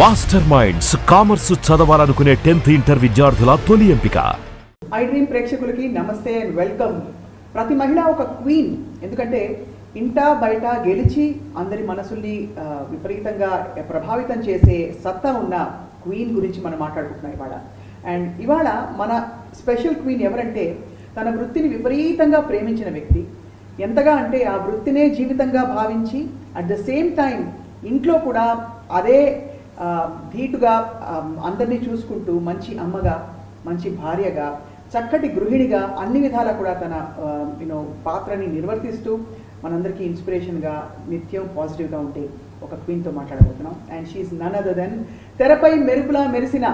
Master minds commerce చదవాలనుకునే 10th inter విద్యార్థుల తొలి ఎంపిక. ఐ డ్రీమ్ ప్రేక్షకులకి నమస్తే అండ్ వెల్కమ్. ప్రతి మహిళ ఒక క్వీన్, ఎందుకంటే ఇంటా బయట గెలిచి అందరి మనసుల్ని విపరీతంగా ప్రభావితం చేసే సత్తా ఉన్న క్వీన్ గురించి మనం మాట్లాడుకుంటున్నాం ఇవాళ. అండ్ ఇవాళ మన స్పెషల్ క్వీన్ ఎవరంటే తన వృత్తిని విపరీతంగా ప్రేమించిన వ్యక్తి. ఎంతగా అంటే ఆ వృత్తినే జీవితంగా భావించి అట్ ద సేమ్ టైం ఇంట్లో కూడా అదే ధీటుగా అందరినీ చూసుకుంటూ మంచి అమ్మగా, మంచి భార్యగా, చక్కటి గృహిణిగా అన్ని విధాలా కూడా తన పాత్రని నిర్వర్తిస్తూ మనందరికీ ఇన్స్పిరేషన్గా నిత్యం పాజిటివ్గా ఉంటే ఒక క్వీన్తో మాట్లాడబోతున్నాం. And she's none other than తెరపై మెరుపులా మెరిసిన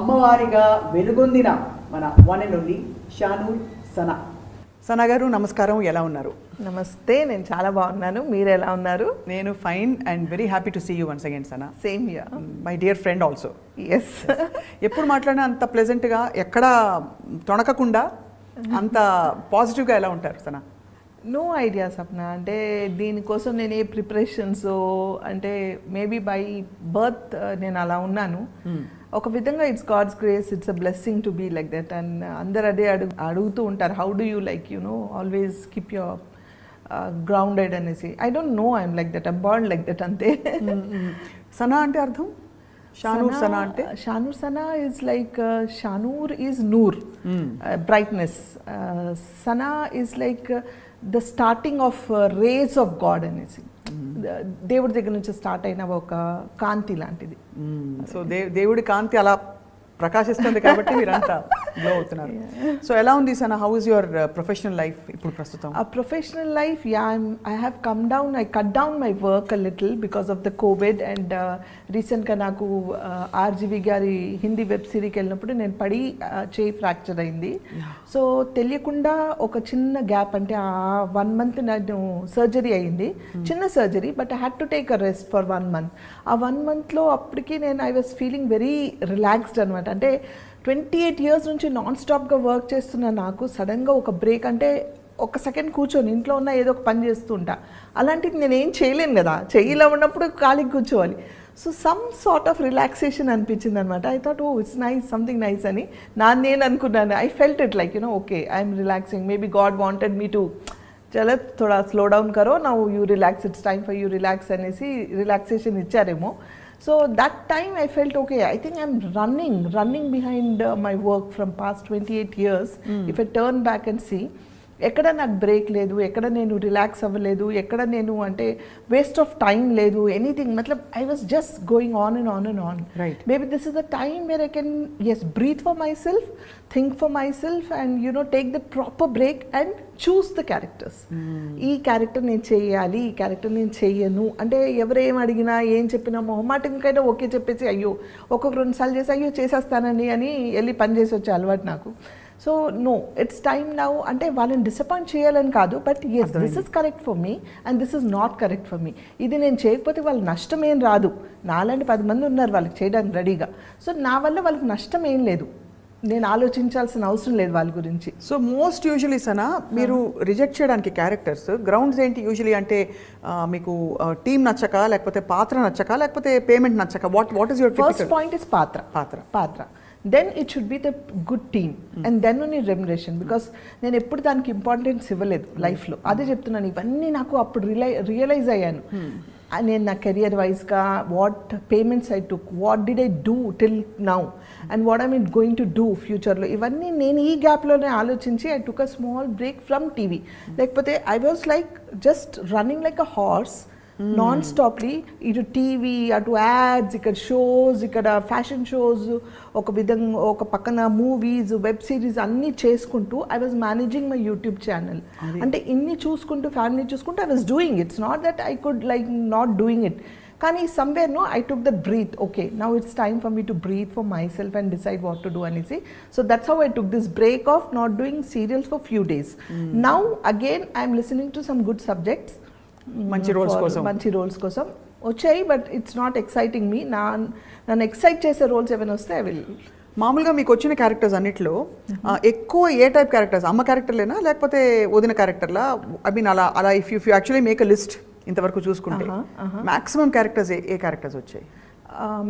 అమ్మవారిగా వెలుగొందిన మన one and only Shanoor Sana. Sana garu నమస్కారం, ఎలా ఉన్నారు? నమస్తే, నేను చాలా బాగున్నాను. మీరు ఎలా ఉన్నారు? నేను fine and very happy to see you once again Sana. Same here, my dear friend also. Yes. ఎప్పుడు మాట్లాడినా అంత ప్లెజెంట్గా, ఎక్కడా తొణకకుండా అంత పాజిటివ్గా ఎలా ఉంటారు సనా? No idea Sapna. అంటే దీనికోసం నేను ఏ ప్రిపరేషన్స్, అంటే మేబీ బై బర్త్ నేను అలా ఉన్నాను. ఒక విధంగా it's God's grace, it's a blessing to be like that. And అందరు అదే అడుగుతూ ఉంటారు, how do you like always keep your grounded అనేసి. I don't know, I'm like that, I'm born like that అంతే. సనా అంటే అర్థం? షానూర్ సనా అంటే? Shanoor Sana is like, Shanoor is నూర్, brightness. Sana is like the starting of race of God అనేసి, దేవుడి దగ్గర నుంచి స్టార్ట్ అయిన ఒక కాంతి లాంటిది. సో దేవుడి కాంతి అలా ప్రకాశిస్తుంది కాబట్టి మీరంతా గ్లో అవుతున్నారు. సో ఎలా ఉంది Sana, how is your professional life ఇప్పుడు ప్రస్తుతం? A professional life, yeah, I have come down, I cut down my work a little because of the COVID. And recent గా నాకు ఆర్జీవి గారి హిందీ వెబ్ సిరీకి వెళ్ళినప్పుడు నేను పడి చేయి ఫ్రాక్చర్ అయింది. సో తెలియకుండా ఒక చిన్న గ్యాప్, అంటే ఆ 1 month నేను సర్జరీ అయింది, చిన్న surgery, but I had to take a rest for 1 month. ఆ 1 monthలో అప్పటికి నేను I was feeling very relaxed అనమాట. అంటే 28 years నుంచి నాన్ స్టాప్గా వర్క్ చేస్తున్న నాకు సడన్గా ఒక బ్రేక్, అంటే ఒక సెకండ్ కూర్చొని ఇంట్లో ఉన్న ఏదో ఒక పని చేస్తూ ఉంటా, అలాంటిది నేను ఏం చేయలేను కదా, చెయ్యిలో ఉన్నప్పుడు ఖాళీకి కూర్చోవాలి. So some sort of relaxation అనిపించింది అనమాట. I thought, oh it's nice, something nice అని నేను అనుకున్నాను. I felt it like okay, I'm relaxing. Maybe God wanted me to చలో థోడా స్లో డౌన్ కరో, now you relax, it's time for you relax అనేసి relaxation ఇచ్చారేమో. So that time I felt okay, I think I'm running behind my work from past 28 years. If I turn back and see, ఎక్కడ నాకు break లేదు, ఎక్కడ నేను relax అవ్వలేదు, ఎక్కడ నేను అంటే వేస్ట్ ఆఫ్ టైం లేదు, ఎనీథింగ్. మతలబ్ I was just going on and on and on. Maybe this is the time where I can breathe for myself, think for myself, and take the proper break and choose the characters. ఈ character నేను చేయాలి, ఈ character నేను చెయ్యను అంటే ఎవరేం అడిగినా ఏం చెప్పినా మొహమాటంకైనా ఓకే చెప్పేసి అయ్యో ఒక్కొక్క 2 సార్లు చేసి అయ్యో చేసేస్తానని అని వెళ్ళి పని చేసి వచ్చే అలవాటు నాకు. So no, it's time now. అంటే వాళ్ళని డిసప్పాయింట్ చేయాలని కాదు, but yes this is correct for me and this is not correct for me. ఇది నేను చేయకపోతే వాళ్ళ నష్టం ఏం రాదు, నాలాంటి 10 మంది ఉన్నారు వాళ్ళకి చేయడానికి రెడీగా. సో నా వల్ల వాళ్ళకి నష్టం ఏం లేదు, నేను ఆలోచించాల్సిన అవసరం లేదు వాళ్ళ గురించి. సో మోస్ట్ యూజువలీ సనా మీరు రిజెక్ట్ చేయడానికి క్యారెక్టర్స్ గ్రౌండ్స్ ఏంటి యూజువలీ? అంటే మీకు టీమ్ నచ్చక, లేకపోతే పాత్ర నచ్చక, లేకపోతే పేమెంట్ నచ్చక? What is your first point is పాత్ర. Then it should be the good team, and then only remuneration, because నేను ఎప్పుడు దానికి ఇంపార్టెన్స్ ఇవ్వలేదు లైఫ్లో. అదే చెప్తున్నాను, ఇవన్నీ నాకు అప్పుడు రియలైజ్ అయ్యాను. నేను నా కెరియర్ వైజ్గా what payments I took, what did I do till now, and what I mean going to do ఫ్యూచర్లో, ఇవన్నీ నేను ఈ గ్యాప్లోనే ఆలోచించి I took a small break from TV. లేకపోతే I was like just running like a horse non stoply, ఇటు TV, అటు ads, ఇక్కడ షోస్, ఇక్కడ ఫ్యాషన్ షోస్, ఒక విధంగా ఒక పక్కన మూవీస్, వెబ్ సిరీస్ అన్నీ చేసుకుంటూ I was managing my YouTube channel. అంటే ఇన్ని చూసుకుంటూ, ఫ్యామిలీ చూసుకుంటూ I was doing. It's not that I could like not doing it, కానీ somewhere I took that breath. Okay, now it's time for me to breathe for myself and decide what to do అనేసి. So that's how I took this break of not doing serials for few days. Now again I'm listening to some good subjects, మంచి roles కోసం వచ్చాయి, but it's not exciting మీ. నన్ను excite చేసే roles ఏమైనా వస్తే I will. మామూలుగా మీకు వచ్చిన క్యారెక్టర్స్ అన్నిట్లో ఎక్కువ ఏ టైప్ క్యారెక్టర్స్? అమ్మ క్యారెక్టర్లేనా, లేకపోతే వదిన క్యారెక్టర్లా? ఐ మీన్ అలా if you actually make a list ఇంతవరకు చూసుకుంటే మాక్సిమం క్యారెక్టర్స్ ఏ క్యారెక్టర్స్ వచ్చాయి?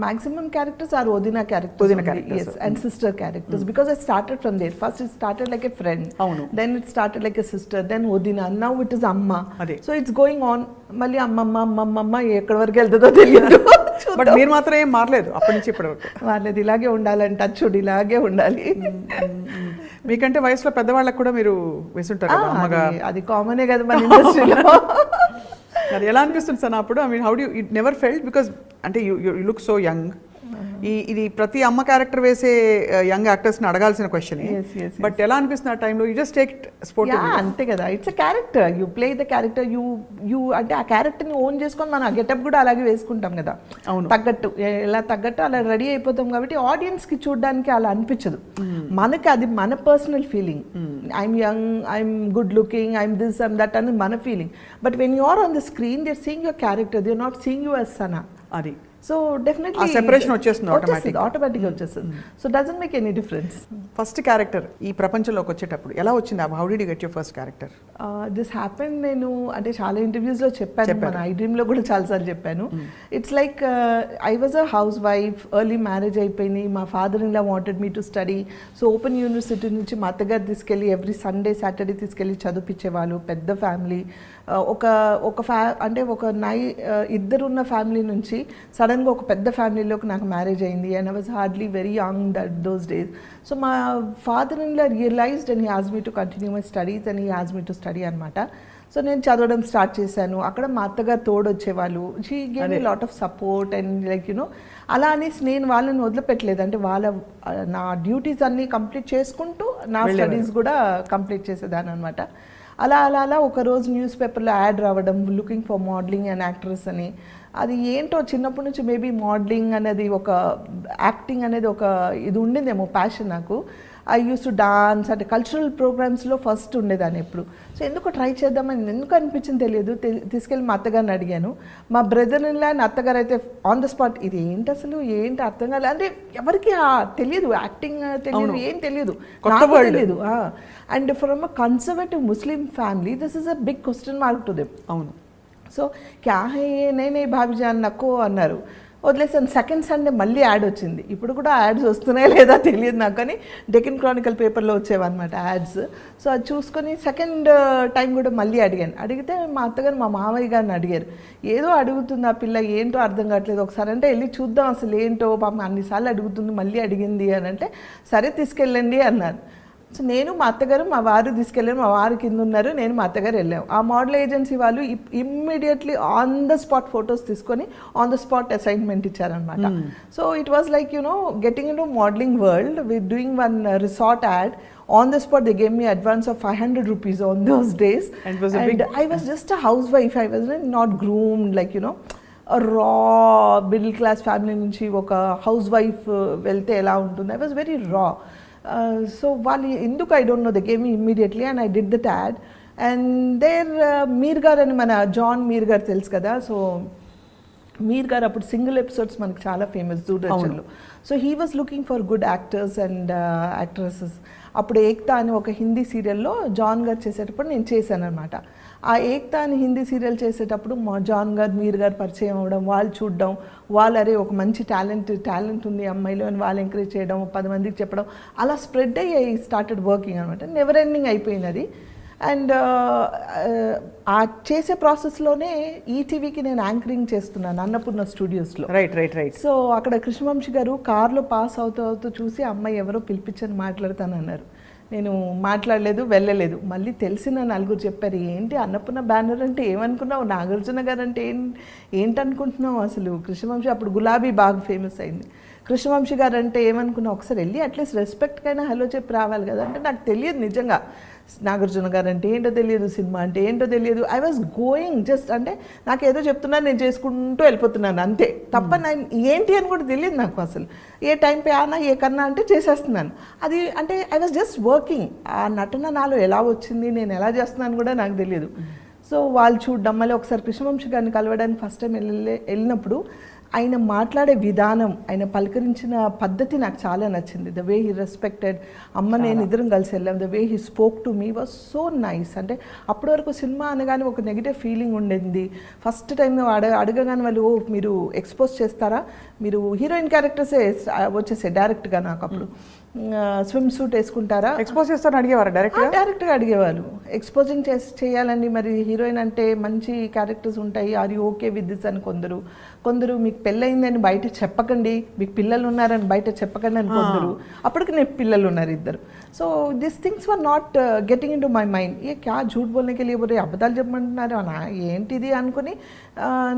maximum characters are Odina characters. Odina only, characters. yes, and sister characters. Because I started from there. First it started like a friend. అవును. Then it started like a sister. Then Odina. Now it is Amma. అదే. So it's going on. మళ్ళీ అమ్మమ్మ ఎక్కడి వరకు వెళ్తుందో తెలియదు. But మీరు మాత్రం ఏం మారలేదు అప్పటి నుంచి ఇప్పటి వరకు. వాళ్ళది ఇలాగే ఉండాలంట, చూడు ఇలాగే ఉండాలి. మీకంటే వయసులో పెద్దవాళ్ళకి కూడా మీరు వేసుంటారు కదా అమ్మగా. అది కామనే కదా మన ఇండస్ట్రీలో. అది ఎలా అనిపిస్తుంది సార్ అప్పుడు? I mean how do it never felt because అంటే యూ లుక్ సో యంగ్. ఇది ప్రతి అమ్మ క్యారెక్టర్ వేసే యంగ్ యాక్టర్స్ని అడగాల్సిన క్వశ్చన్. బట్ ఎలా అనిపిస్తుంది ఆ టైంలో? You just take sport. అంతే కదా, it's a character, you play the character, you అంటే ఆ క్యారెక్టర్ని ఓన్ చేసుకొని మనం ఆ గెటప్ కూడా అలాగే వేసుకుంటాం కదా. అవును. తగ్గట్టు ఎలా తగ్గట్టు అలా రెడీ అయిపోతాం కాబట్టి ఆడియన్స్కి చూడడానికి అలా అనిపించదు. మనకి అది మన personal feeling. I'm young, I'm good looking, I'm this and that అని మన feeling. But when you are on the screen they are seeing your character, they are not seeing you as Sana. అది సో డెఫినెట్లీ సెపరేషన్ వచ్చేస్తుంది ఆటోమేటిక్గా వచ్చేస్తుంది. So doesn't make any difference. First character ఈ ప్రపంచంలోకి వచ్చేటప్పుడు ఎలా వచ్చింది? How did you get your first character? This happen, నేను అంటే చాలా ఇంటర్వ్యూస్లో చెప్పాను, మన ఐ డ్రీమ్లో కూడా చాలాసార్లు చెప్పాను. It's like I was a house wife, early marriage అయిపోయింది. మా father in law wanted me to study. So open university నుంచి మా అత్తగారు తీసుకెళ్ళి ఎవ్రీ సండే సాటర్డే తీసుకెళ్ళి చదివించేవాళ్ళు. పెద్ద ఫ్యామిలీ, అంటే ఒక ఇద్దరున్న ఫ్యామిలీ నుంచి సడన్గా ఒక పెద్ద ఫ్యామిలీలోకి నాకు మ్యారేజ్ అయింది. And I was hardly very young those days. So మా father in law realised and he asked me to continue my studies and he asked me to study అనమాట. సో నేను చదవడం స్టార్ట్ చేశాను. అక్కడ మా అత్తగారు తోడు వచ్చేవాళ్ళు. She gave me lot of support and like you know అలా అనేసి నేను వాళ్ళని వదిలిపెట్టలేదు. అంటే నా డ్యూటీస్ అన్నీ కంప్లీట్ చేసుకుంటూ నా స్టడీస్ కూడా కంప్లీట్ చేసేదాన్ని అనమాట. అలా ఒకరోజు న్యూస్ పేపర్లో యాడ్ రావడం, looking for modelling and actress అని. అది ఏంటో చిన్నప్పటి నుంచి మేబీ మోడలింగ్ అనేది ఒక యాక్టింగ్ అనేది ఒక ఇది ఉండిందేమో ప్యాషన్ నాకు. ఐ యూస్ టు డాన్స్, అంటే కల్చరల్ ప్రోగ్రామ్స్లో ఫస్ట్ ఉండేదాన్ని ఎప్పుడు. సో ఎందుకు ట్రై చేద్దామని ఎందుకు అనిపించింది తెలియదు. తీసుకెళ్ళి మా అత్తగారిని అడిగాను. మా బ్రదర్ ఇన్ లా అండ్ అత్తగారు అయితే ఆన్ ద స్పాట్, ఇది ఏంటి అసలు, ఏంటి అర్థం కాలేదు. అంటే ఎవరికి తెలియదు, యాక్టింగ్ తెలియదు, ఏం తెలియదు, నాకు తెలియదు. And from a conservative Muslim family this is a big question mark to them. అవును. సో క్యా హే నేనే భాబీజాన్ నక్కో అన్నారు, వదిలేసాను. సెకండ్ సండే మళ్ళీ యాడ్ వచ్చింది. ఇప్పుడు కూడా యాడ్స్ వస్తున్నాయా లేదా తెలియదు నాకు, కానీ డెక్కన్ క్రానికల్ పేపర్లో వచ్చేవన్నమాట యాడ్స్. సో అది చూసుకొని సెకండ్ టైం కూడా మళ్ళీ అడిగితే మా అత్తగారు మా మామయ్య గారిని అడిగారు. ఏదో అడుగుతుంది ఆ పిల్ల, ఏంటో అర్థం కావట్లేదు, ఒకసారి అంటే వెళ్ళి చూద్దాం అసలు ఏంటో, పాపం అన్నిసార్లు అడుగుతుంది మళ్ళీ అడిగింది అని అంటే సరే తీసుకెళ్ళండి అన్నారు. సో నేను మా అత్తగారు మా వారు తీసుకెళ్ళాను, మా వారు కింద ఉన్నారు, నేను మా అత్తగారు వెళ్ళాము. ఆ మోడల్ ఏజెన్సీ వాళ్ళు immediately on the spot photos తీసుకొని ఆన్ ద స్పాట్ అసైన్మెంట్ ఇచ్చారనమాట. So it was like you know getting in to modelling world with doing one resort add. On the spot they gave me advance of 500 rupees on those days, and I was just a housewife. I was not groomed like you know a raw middle class family నుంచి ఒక house wife వెళ్తే ఎలా ఉంటుంది. I was very raw. So వాళ్ళు ఎందుకు I don't know, they gave me immediately and I did that ad. And there Meer గారు అని, మన జాన్ మీర్ గారు తెలుసు కదా. సో మీర్ గారు అప్పుడు సింగిల్ ఎపిసోడ్స్ మనకు చాలా ఫేమస్ దూరదర్శన్లో. So he was looking for good actors and actresses. అప్పుడు ఏక్తా అని ఒక హిందీ సీరియల్లో జాన్ గారు చేసేటప్పుడు నేను చేశాను అనమాట. ఆ ఏక్తా అని హిందీ సీరియల్ చేసేటప్పుడు మా జాన్ గారు మీర్ గారు పరిచయం అవ్వడం, వాళ్ళు చూడడం, వాళ్ళు అరే ఒక మంచి టాలెంట్ ఉంది అమ్మాయిలో అని వాళ్ళు ఎంకరేజ్ చేయడం, 10 మందికి చెప్పడం, అలా స్ప్రెడ్ అయ్యి ఐ స్టార్టెడ్ వర్కింగ్ అనమాట. నెవర్ ఎండింగ్ అయిపోయింది అది. అండ్ ఆ చేసే ప్రాసెస్లోనే ఈటీవీకి నేను యాంకరింగ్ చేస్తున్నాను అన్నపూర్ణ స్టూడియోస్లో. రైట్. సో అక్కడ కృష్ణవంశీ గారు కార్లో పాస్ అవుతూ చూసి అమ్మాయి ఎవరో పిలిపించని మాట్లాడతానన్నారు. నేను మాట్లాడలేదు, వెళ్ళలేదు. మళ్ళీ తెలిసిన నలుగురు చెప్పారు, ఏంటి అన్నపూర్ణ బ్యానర్ అంటే ఏమనుకున్నావు, నాగార్జున గారు అంటే ఏంటనుకుంటున్నావు అసలు. కృష్ణవంశీ అప్పుడు గులాబీ బాగా ఫేమస్ అయింది. కృష్ణవంశీ గారు అంటే ఏమనుకున్నావు, ఒకసారి వెళ్ళి అట్లీస్ట్ రెస్పెక్ట్కైనా హలో చెప్పి రావాలి కదా. అంటే నాకు తెలియదు నిజంగా, నాగార్జున గారు అంటే ఏంటో తెలియదు, సినిమా అంటే ఏంటో తెలియదు. ఐ వాజ్ గోయింగ్ జస్ట్, అంటే నాకు ఏదో చెప్తున్నాను, నేను చేసుకుంటూ వెళ్ళిపోతున్నాను అంతే తప్ప ఏంటి అని కూడా తెలియదు నాకు అసలు. ఏ టైం పే ఆనా ఏ కన్నా అంటే చేసేస్తున్నాను. అది అంటే ఐ వాజ్ జస్ట్ వర్కింగ్. ఆ నటన నాలో ఎలా వచ్చింది, నేను ఎలా చేస్తున్నాను కూడా నాకు తెలియదు. సో వాళ్ళు చూడడం, మళ్ళీ ఒకసారి కృష్ణవంశీ గారిని కలవడానికి ఫస్ట్ టైం వెళ్ళినప్పుడు ఆయన మాట్లాడే విధానం, ఆయన పలకరించిన పద్ధతి నాకు చాలా నచ్చింది. The way he respected. అమ్మ నేను ఇద్దరం కలిసి వెళ్ళాం. The way he spoke to me was so nice. అంటే అప్పటి వరకు సినిమా అనగానే ఒక నెగిటివ్ ఫీలింగ్ ఉండింది. ఫస్ట్ టైం అడగగానే వాళ్ళు మీరు ఎక్స్పోజ్ చేస్తారా, మీరు హీరోయిన్ క్యారెక్టర్సే వచ్చేసాయి డైరెక్ట్గా నాకు అప్పుడు. స్విమ్ సూట్ వేసుకుంటారా, ఎక్స్పోజ్ చేస్తారని అడిగేవారు డైరెక్ట్గా అడిగేవాళ్ళు. ఎక్స్పోజింగ్ చేయాలండి, మరి హీరోయిన్ అంటే మంచి క్యారెక్టర్స్ ఉంటాయి, are you okay with this అని కొందరు మీకు పెళ్ళయిందని బయట చెప్పకండి, మీకు పిల్లలు ఉన్నారని బయట చెప్పకండి అని కొందరు. అప్పటికి నేను పిల్లలు ఉన్నారు ఇద్దరు. So this things were not getting in to my mind. ఏ క్యా झूठ बोलने के लिए बोल रहे, అబద్ధాలు చెప్పమంటున్నారు అనా ఏంటిది అనుకుని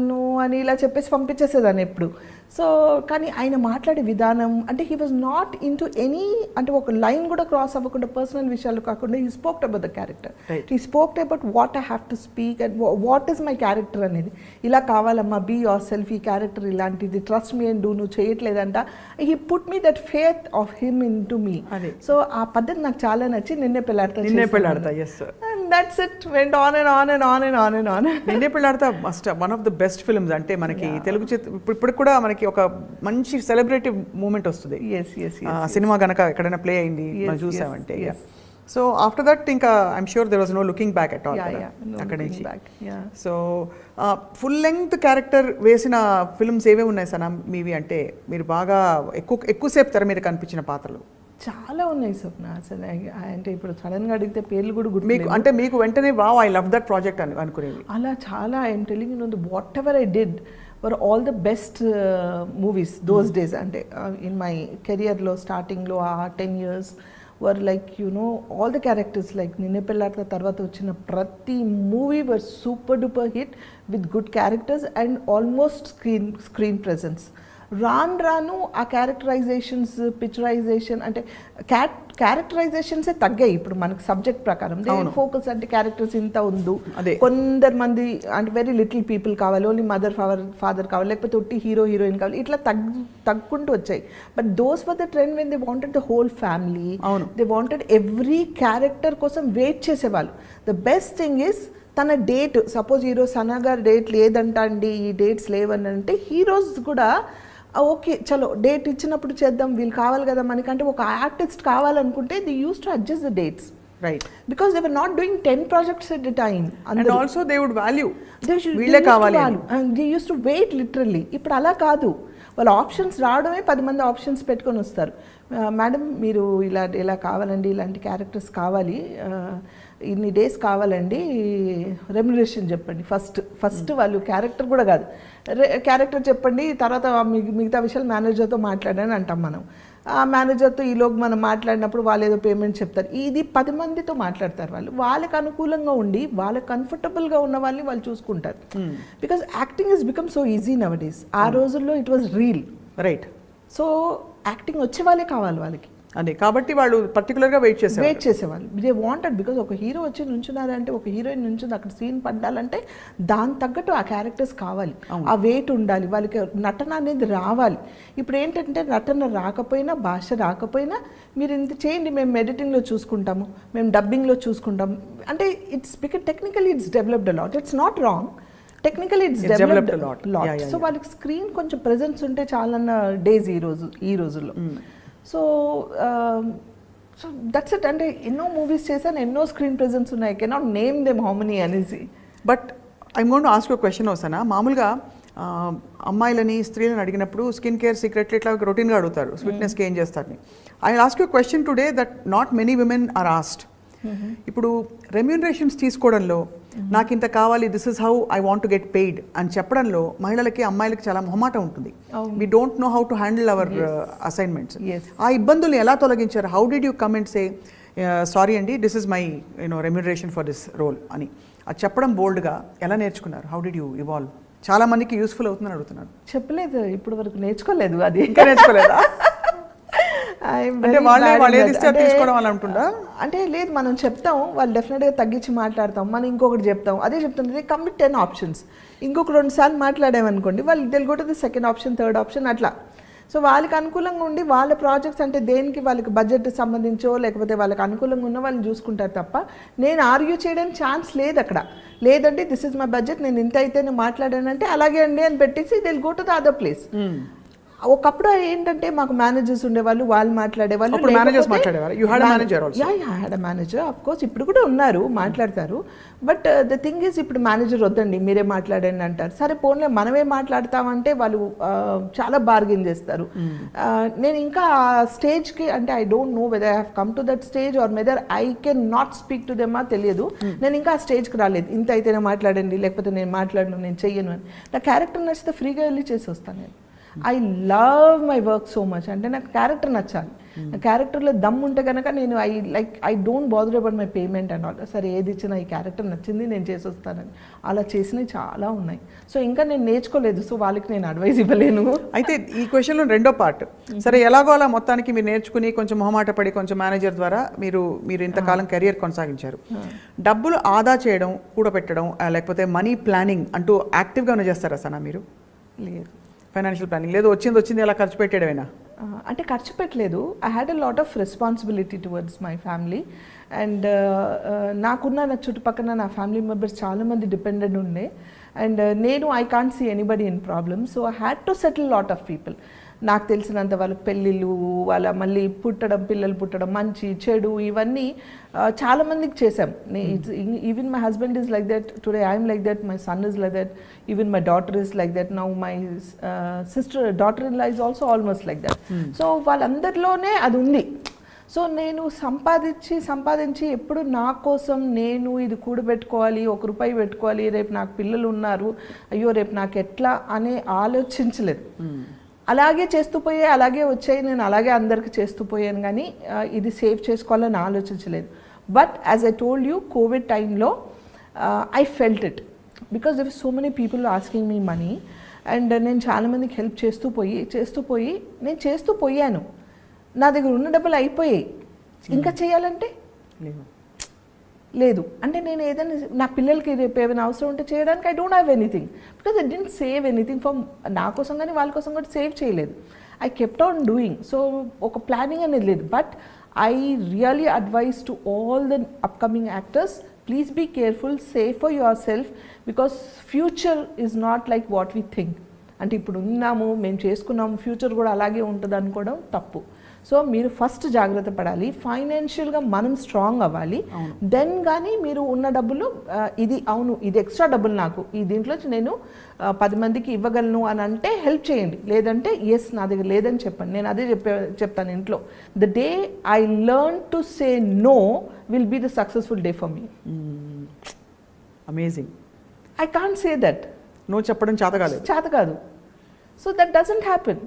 నువ్వు అని ఇలా చెప్పేసి పంపించేసేదాన్ని ఎప్పుడు. సో కానీ ఆయన మాట్లాడే విధానం అంటే he was not in to any, అంటే ఒక లైన్ కూడా క్రాస్ అవ్వకుండా పర్సనల్ విషయాలు కాకుండా he spoke about the character. He spoke about what I have to speak and what is my character అనేది. ఇలా కావాలమ్మా, బీ యువర్ సెల్ఫ్, ఈ క్యారెక్టర్ ఇలాంటిది, ట్రస్ట్ మీ అండ్ డూ, నువ్వు చేయట్లేదంట. He put me that faith of him in to me. So ఆ పద్ధతి నాకు చాలా నచ్చి నిన్నే Pelladata. And that's it, went on and on and on and on and on. Ninne Pelladata must one of the best films. అంటే మనకి తెలుగు ఇప్పుడు కూడా మనకి ఒక మంచి సెలబ్రేటివ్ మూమెంట్ వస్తుంది. సినిమా కనుక ఎక్కడైనా ప్లే అయింది మనం చూసామంటే. సో ఆఫ్టర్ దట్ ఇంకా I'm sure there was no looking back at all అక్కడి నుంచి. సో ఫుల్ లెంగ్త్ క్యారెక్టర్ వేసిన ఫిల్మ్స్ ఏవే ఉన్నాయి సనా మీవి? అంటే మీరు బాగా ఎక్కువసేపు తెర మీద కనిపించిన పాత్రలు చాలా ఉన్నాయి స్వప్న. అసలు అంటే ఇప్పుడు సడన్గా అడిగితే పేర్లు కూడా గుర్తు మీకు, అంటే మీకు వెంటనే wow I love that project అని అనుకునేది అలా చాలా. I'm telling you know what ever I did were all the best movies those days. అంటే ఇన్ మై కెరియర్లో స్టార్టింగ్లో ఆ 10 years were like all the characters like నిన్నే పెళ్ళాడతా తర్వాత వచ్చిన ప్రతి movie were super duper hit with good characters and almost screen presence. రాను ఆ క్యారెక్టరైజేషన్స్, పిక్చరైజేషన్ అంటే క్యారెక్టరైజేషన్సే తగ్గాయి ఇప్పుడు మనకి సబ్జెక్ట్ ప్రకారం. ఫోకస్ అంటే క్యారెక్టర్స్ ఇంత ఉండు, కొందరు మంది అంటే వెరీ లిటిల్ పీపుల్ కావాలి, ఓన్లీ మదర్ ఫాదర్ కావాలి, లేకపోతే ఒట్టి హీరోయిన్ కావాలి, ఇట్లా తగ్గుకుంటూ వచ్చాయి. But those for the trend when they wanted the whole family, they wanted every character కోసం వెయిట్ చేసేవాళ్ళు. ద బెస్ట్ థింగ్ ఈస్ తన డేట్, సపోజ్ ఈరోజు సనా గారి డేట్ లేదంట అండి, ఈ డేట్స్ లేవని అంటే హీరోస్ కూడా ఓకే చలో డేట్ ఇచ్చినప్పుడు చేద్దాం, వీళ్ళు కావాలి కదా మనకంటే ఒక ఆర్టిస్ట్ కావాలనుకుంటే they use to adjust the dates. Right. Because they were not doing 10 projects at a time. And also they would value. వీళ్ళే కావాలి and they used to wait literally. ఇప్పుడు అలా కాదు, వాళ్ళ ఆప్షన్స్ రావడమే 10 మంది ఆప్షన్స్ పెట్టుకొని వస్తారు. మేడం మీరు ఇలా కావాలండి, ఇలాంటి క్యారెక్టర్స్ కావాలి, ఇన్ని డేస్ కావాలండి, రెమ్యునరేషన్ చెప్పండి. ఫస్ట్ వాళ్ళు క్యారెక్టర్ కూడా కాదు, క్యారెక్టర్ చెప్పండి, తర్వాత మిగతా విషయాలు మేనేజర్తో మాట్లాడని అంటాం మనం. ఆ మేనేజర్తో ఈలోపు మనం మాట్లాడినప్పుడు వాళ్ళు ఏదో పేమెంట్ చెప్తారు. ఇది 10 మందితో మాట్లాడతారు వాళ్ళు. వాళ్ళకి అనుకూలంగా ఉండి వాళ్ళకి కంఫర్టబుల్గా ఉన్న వాళ్ళని వాళ్ళు చూసుకుంటారు. Because acting is become so easy now days. ఆ రోజుల్లో it was reel, right. So acting వచ్చే వాళ్ళే కావాలి వాళ్ళకి. అదే కాబట్టి వాళ్ళు పర్టికులర్గా వెయిట్ చేసేవాళ్ళు. దే వాంటెడ్, బికాజ్ ఒక హీరో వచ్చి నుంచున్నారంటే, ఒక హీరోయిన్ నుంచుంది అక్కడ సీన్ పడ్డాలంటే దాని తగ్గట్టు ఆ క్యారెక్టర్స్ కావాలి, ఆ వెయిట్ ఉండాలి, వాళ్ళకి నటన అనేది రావాలి. ఇప్పుడు ఏంటంటే నటన రాకపోయినా, భాష రాకపోయినా మీరు ఇంత చేయండి, మేము ఎడిటింగ్లో చూసుకుంటాము, మేము డబ్బింగ్లో చూసుకుంటాము అంటే it's because technically it's developed a lot. It's not wrong, technically it's developed a lot. So వాళ్ళకి స్క్రీన్ కొంచెం ప్రెజెన్స్ ఉంటే చాలన్న డేస్ ఈ రోజుల్లో. So that's it. అంటే ఎన్నో మూవీస్ చేశాను, ఎన్నో స్క్రీన్ ప్రెజెన్స్ ఉన్నాయి, I cannot name them how many అనేసి. But I'm going to ask you question వస్తానా. మామూలుగా అమ్మాయిలని స్త్రీలను అడిగినప్పుడు స్కిన్ కేర్ సీక్రెట్లు ఇట్లా రొటీన్గా అడుగుతారు, ఫిట్నెస్కి ఏం చేస్తారని. I will ask you question today that not many women are asked. ఇప్పుడు రెమ్యూనరేషన్స్ తీసుకోవడంలో నాకు ఇంత కావాలి, this is how I want to get paid అని చెప్పడంలో మహిళలకి, అమ్మాయిలకి చాలా మొహమాటం ఉంటుంది. We don't know how to handle our assignments. ఆ ఇబ్బందులు ఎలా తొలగించారు? How did you come and say sorry అండి, this is my remuneration for this role అని అది చెప్పడం బోల్డ్గా ఎలా నేర్చుకున్నారు? How did you evolve? చాలా మందికి యూస్ఫుల్ అవుతుందని అడుగుతున్నారు. చెప్పలేదు, ఇప్పుడు వరకు నేర్చుకోలేదు. అది ఇంకా నేర్చుకోలేదా? అంటే లేదు, మనం చెప్తాం, వాళ్ళు డెఫినెట్గా తగ్గించి మాట్లాడతాం, మనం ఇంకొకటి చెప్తాం, అదే చెప్తుంది కంప్లీట్ 10 ఆప్షన్స్. ఇంకొక 2 సార్లు మాట్లాడామనుకోండి, వాళ్ళు Telugu the second option, third option అట్లా. సో వాళ్ళకి అనుకూలంగా ఉండి వాళ్ళ ప్రాజెక్ట్స్ అంటే దేనికి వాళ్ళకి బడ్జెట్ సంబంధించో లేకపోతే వాళ్ళకి అనుకూలంగా ఉన్న వాళ్ళని చూసుకుంటారు తప్ప నేను ఆర్గ్యూ చేయడానికి ఛాన్స్ లేదు అక్కడ. లేదంటే దిస్ ఇస్ మై బడ్జెట్, నేను ఇంత అయితే నేను మాట్లాడానంటే అలాగే అండి అని పెట్టేసి they'll go to the other place. ఒకప్పుడు ఏంటంటే మాకు మేనేజర్స్ ఉండేవాళ్ళు, వాళ్ళు మాట్లాడేవాళ్ళు. మేనేజర్ ఆఫ్ కోర్స్ ఇప్పుడు కూడా ఉన్నారు, మాట్లాడతారు. బట్ ద థింగ్ ఈజ్ ఇప్పుడు మేనేజర్ వద్దండి మీరే మాట్లాడండి అంటారు. సరే పోన్లే మనమే మాట్లాడతామంటే వాళ్ళు చాలా బార్గెన్ చేస్తారు. నేను ఇంకా స్టేజ్కి అంటే I don't know whether I have come to that stage or whether I can not speak to them తెలియదు. నేను ఇంకా ఆ స్టేజ్కి రాలేదు. ఇంత అయితేనే మాట్లాడండి లేకపోతే నేను మాట్లాడను, నేను చెయ్యను అని. నా క్యారెక్టర్ నచ్చితే ఫ్రీగా వెళ్ళి చేసి వస్తాను నేను. I love my work so much. అంటే నాకు క్యారెక్టర్ నచ్చాలి. నా క్యారెక్టర్లో దమ్ ఉంటే కనుక నేను I don't bother about my payment and all. సరే ఏది ఇచ్చినా ఈ క్యారెక్టర్ నచ్చింది నేను చేసి వస్తానని అలా చేసినవి చాలా ఉన్నాయి. సో ఇంకా నేను నేర్చుకోలేదు, సో వాళ్ళకి నేను అడ్వైస్ ఇవ్వలేను. అయితే ఈ క్వశ్చన్లో రెండో పార్ట్, సరే ఎలాగో అలా మొత్తానికి మీరు నేర్చుకుని కొంచెం మొహమాట పడి కొంచెం మేనేజర్ ద్వారా మీరు ఇంతకాలం కెరియర్ కొనసాగించారు. డబ్బులు ఆదా చేయడం, కూడబెట్టడం, లేకపోతే మనీ ప్లానింగ్ అంటూ యాక్టివ్గా చేస్తారా సనా మీరు? లేదు. ఫైనాన్షియల్ ప్లానింగ్ లేదు, వచ్చింది అలా ఖర్చు పెట్టేయడమేనా? అంటే ఖర్చు పెట్టలేదు. I had a lot of responsibility towards my family. అండ్ నాకున్న నా చుట్టుపక్కల నా ఫ్యామిలీ మెంబర్స్ చాలామంది డిపెండెంట్ ఉండే. అండ్ నేను I can't see anybody in problem. So I had to settle lot of people. నాకు తెలిసినంత వాళ్ళ పెళ్ళిళ్ళు, వాళ్ళ మళ్ళీ పుట్టడం, పిల్లలు పుట్టడం, మంచి చెడు ఇవన్నీ చాలామందికి చేసాం. Even my husband is like that today, I'm like that, my son is like that, even my daughter is like that, now my daughter in law is also almost like that. So వాళ్ళందరిలోనే అది ఉంది. So నేను సంపాదించి ఎప్పుడు నా కోసం నేను ఇది కూడబెట్టుకోవాలి, ₹1 పెట్టుకోవాలి, రేపు నాకు పిల్లలు ఉన్నారు, అయ్యో రేపు నాకు ఎట్లా అనే ఆలోచించలేదు. అలాగే చేస్తూ పోయే, అలాగే వచ్చాయి, నేను అలాగే అందరికి చేస్తూ పోయాను. కానీ ఇది సేవ్ చేసుకోవాలని ఆలోచించలేదు. But as I told you, Covid టైంలో I felt it because there so many people asking me money. And నేను చాలామందికి హెల్ప్ నేను చేస్తూ పోయాను. నా దగ్గర ఉన్న డబ్బులు అయిపోయాయి. ఇంకా చేయాలంటే లేదు. అంటే నేను ఏదైనా నా పిల్లలకి రేపు ఏమైనా అవసరం ఉంటే చేయడానికి I don't have anything because I don't save anything for నా కోసం కానీ వాళ్ళ కోసం కూడా సేవ్ చేయలేదు. I kept on doing. So ఒక ప్లానింగ్ అనేది లేదు. But I really advise to all the upcoming actors, please be careful, save for your self because future is not like what we think. అంటే ఇప్పుడు ఉన్నాము, మేము చేసుకున్నాము, future కూడా అలాగే ఉంటుంది అనుకోవడం తప్పు. సో మీరు ఫస్ట్ జాగ్రత్త పడాలి, ఫైనాన్షియల్గా మనం స్ట్రాంగ్ అవ్వాలి. దెన్ కానీ మీరు ఉన్న డబ్బులు ఇది అవును ఇది ఎక్స్ట్రా డబ్బులు నాకు ఈ దీంట్లో నేను 10 మందికి ఇవ్వగలను అని అంటే హెల్ప్ చేయండి. లేదంటే ఎస్ నా దగ్గర లేదని చెప్పండి. నేను అదే చెప్తాను ఇంట్లో. The day I learn to say no will be the successful day for me. Amazing. I can't say that. No చెప్పడం చేత కాదు. So that doesn't happen.